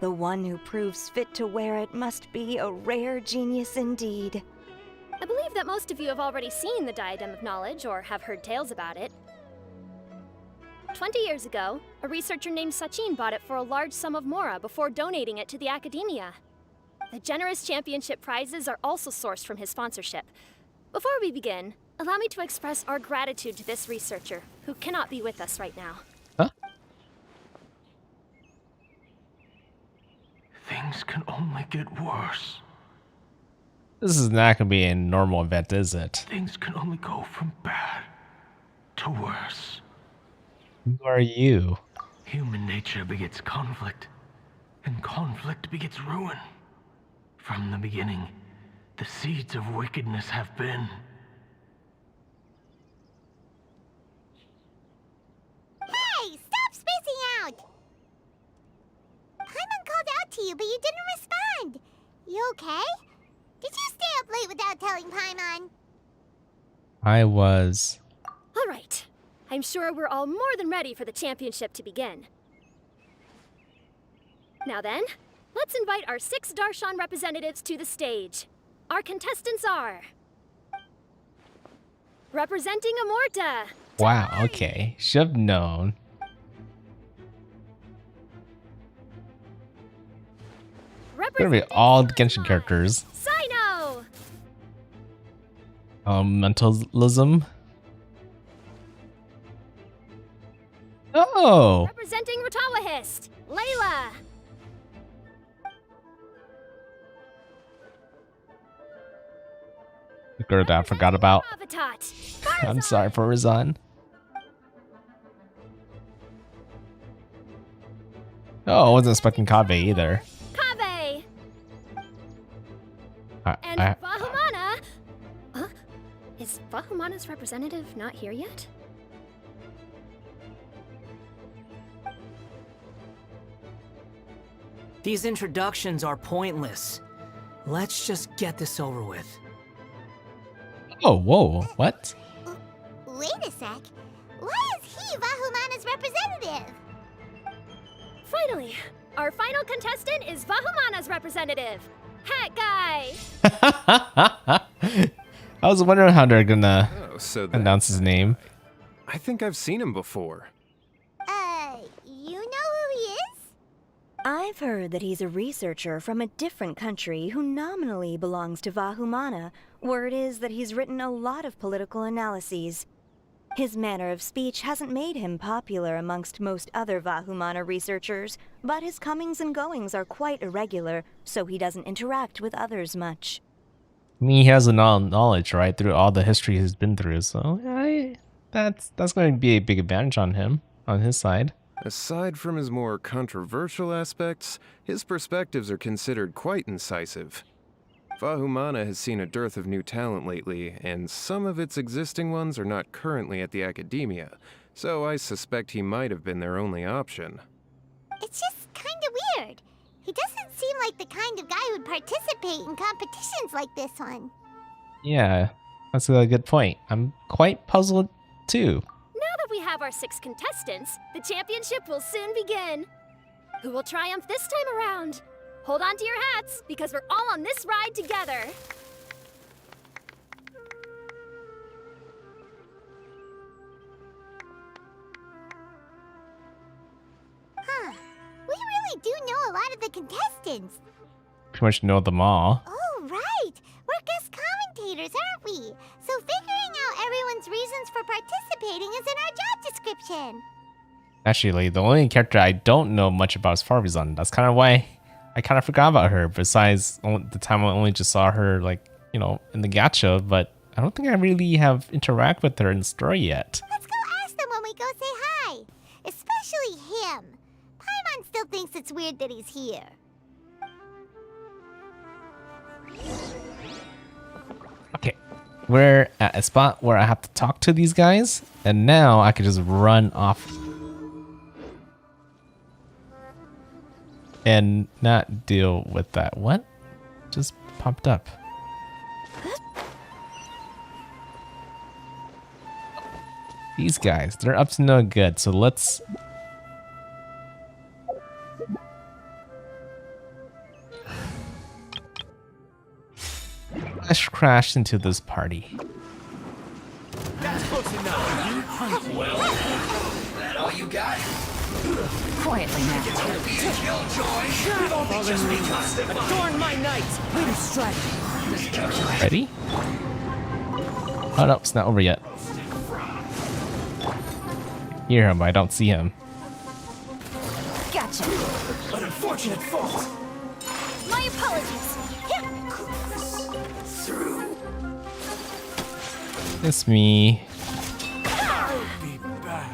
The one who proves fit to wear it must be a rare genius indeed. I believe that most of you have already seen the Diadem of Knowledge or have heard tales about it. 20 years ago, a researcher named Sachin bought it for a large sum of Mora before donating it to the Academia. The generous championship prizes are also sourced from his sponsorship. Before we begin, allow me to express our gratitude to this researcher, who cannot be with us right now. Huh? Things can only get worse. This is not going to be a normal event, is it? Things can only go from bad to worse. Who are you? Human nature begets conflict, and conflict begets ruin. From the beginning, the seeds of wickedness have been. Hey, stop spacing out! Paimon called out to you, but you didn't respond. You okay? Did you stay up late without telling Paimon? I was. All right. I'm sure we're all more than ready for the championship to begin. Now then, let's invite our 6 Darshan representatives to the stage. Our contestants are... representing Amorta. Wow, okay. Should have known. Gonna be all Genshin characters. Sino! Mentalism. Oh. Representing Ratawahist, Layla. The girl that I forgot about. Avatat, I'm sorry for Razan. Oh, I wasn't expecting Kaveh either. Kaveh. And Vahumana. Huh? Is Vahumana's representative not here yet? These introductions are pointless. Let's just get this over with. Oh, whoa, what? Wait a sec. Why is he Vahumana's representative? Finally, our final contestant is Vahumana's representative, Hat Guy. I was wondering how they're gonna so announce his name. I think I've seen him before. You know who he is? I've heard that he's a researcher from a different country who nominally belongs to Vahumana. Word is that he's written a lot of political analyses. His manner of speech hasn't made him popular amongst most other Vahumana researchers, but his comings and goings are quite irregular, so he doesn't interact with others much. I mean, he has a knowledge, right, through all the history he's been through, so that's going to be a big advantage on him, on his side. Aside from his more controversial aspects, his perspectives are considered quite incisive. Vahumana has seen a dearth of new talent lately, and some of its existing ones are not currently at the academia, so I suspect he might have been their only option. It's just kinda weird. He doesn't seem like the kind of guy who'd participate in competitions like this one. Yeah, that's a good point. I'm quite puzzled, too. Now that we have our 6 contestants, the championship will soon begin. Who will triumph this time around? Hold on to your hats, because we're all on this ride together. Huh. We really do know a lot of the contestants. Pretty much know them all. Oh, right. We're guest commentators, aren't we? So figuring out everyone's reasons for participating is in our job description. Actually, the only character I don't know much about is Farvizon. That's kind of why I kind of forgot about her, besides the time I only just saw her, like, you know, in the gacha, but I don't think I really have interacted with her in the story yet. Let's go ask them when we go say hi. Especially him. Paimon still thinks it's weird that he's here. Okay, we're at a spot where I have to talk to these guys, and now I can just run off and not deal with that. What just popped up? These guys, they're up to no good, so let's... Let's crash into this party. That's close enough. Well, that all you got? Quietly now. It's gonna be a killjoy. It won't be just because adorn my night. Leader strike. Ready? Oh no, it's not over yet. Hear him, but I don't see him. Gotcha. An unfortunate fault. My apologies. Through. It's me. I'll be back.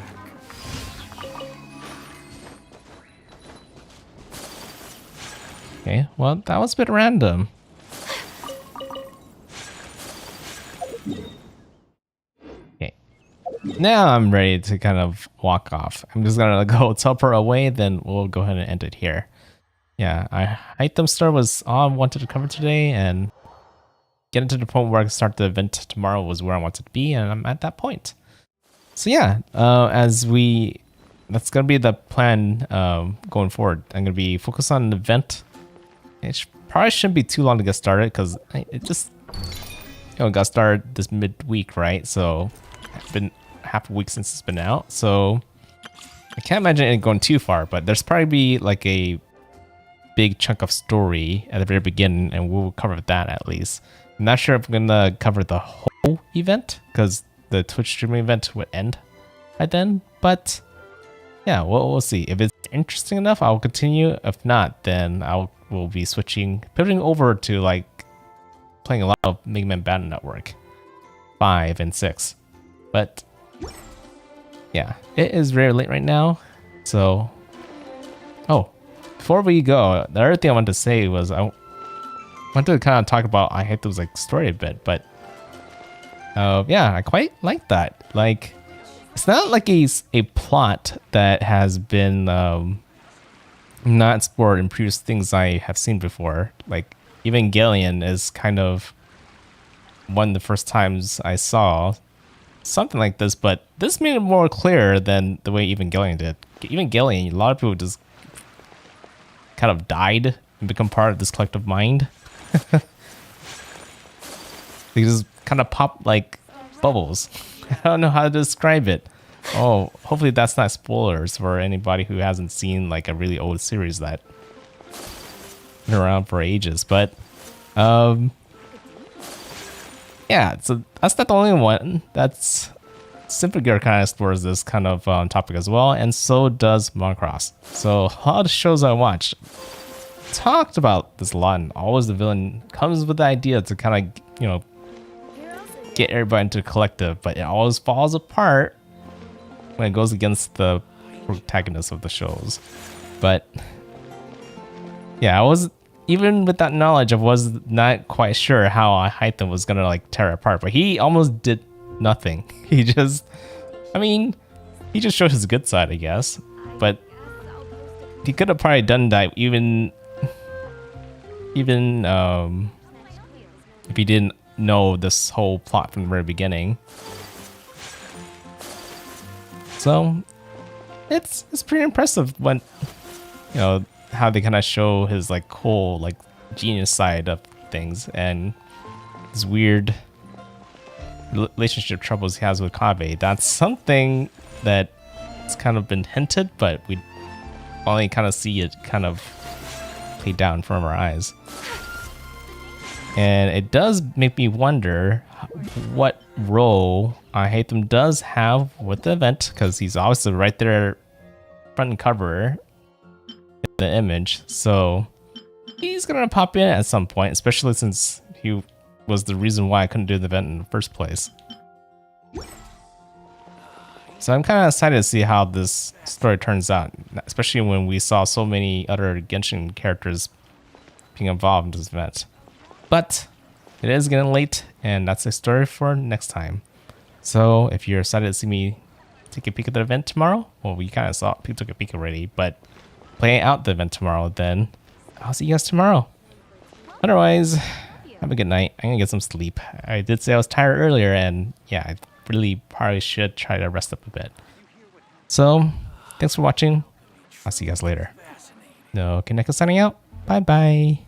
Okay, well, that was a bit random. Okay. Now I'm ready to kind of walk off. I'm just gonna go teleport away, then we'll go ahead and end it here. Yeah, Alhaitham Store was all I wanted to cover today, and getting to the point where I can start the event tomorrow was where I wanted to be, and I'm at that point. So yeah, that's gonna be the plan going forward. I'm gonna be focused on an event. It probably shouldn't be too long to get started because it just, got started this midweek, right? So it's been half a week since it's been out. So I can't imagine it going too far, but there's probably be like a big chunk of story at the very beginning, and we'll cover that at least. I'm not sure if I'm gonna cover the whole event because the Twitch streaming event would end by then, but yeah, we'll see. If it's interesting enough, I'll continue. If not, then we'll be pivoting over to like playing a lot of Mega Man Battle Network 5 and 6. But yeah, it is very late right now. So, oh, before we go, the other thing I wanted to say was I wanted to kind of talk about Alhaitham's like story a bit, but yeah, I quite like that. Like, it's not like a plot that has been not explored in previous things I have seen before. Like, Evangelion is kind of one of the first times I saw something like this, but this made it more clear than the way Evangelion did. Evangelion, a lot of people just kind of died and become part of this collective mind. They just kind of pop like bubbles. I don't know how to describe it. Oh, hopefully that's not spoilers for anybody who hasn't seen like a really old series that been around for ages. But yeah, so that's not the only one. That's Simply Gear kind of explores this kind of topic as well, and so does Monocross. So a lot of shows I watched talked about this a lot, and always the villain comes with the idea to kind of, you know, get everybody into a collective, but it always falls apart when it goes against the protagonist of the shows. But yeah, even with that knowledge, I was not quite sure how Alhaitham was gonna like tear it apart, but he almost did nothing. He just showed his good side, I guess. But he could have probably done that even if he didn't know this whole plot from the very beginning. So it's pretty impressive when, you know, how they kind of show his like cool like genius side of things and his weird relationship troubles he has with Kabe. That's something that it's kind of been hinted, but we only kind of see it kind of played down in front of our eyes. And it does make me wonder what role Alhaitham does have with the event, because he's obviously right there front and cover in the image. So he's gonna pop in at some point, especially since he was the reason why I couldn't do the event in the first place. So I'm kind of excited to see how this story turns out, especially when we saw so many other Genshin characters being involved in this event. But it is getting late, and that's a story for next time. So if you're excited to see me take a peek at the event tomorrow, well, we kind of took a peek already, but playing out the event tomorrow, then I'll see you guys tomorrow. Otherwise, have a good night. I'm gonna get some sleep. I did say I was tired earlier, and yeah, I really probably should try to rest up a bit. So, thanks for watching. I'll see you guys later. NoukonNeko signing out. Bye bye.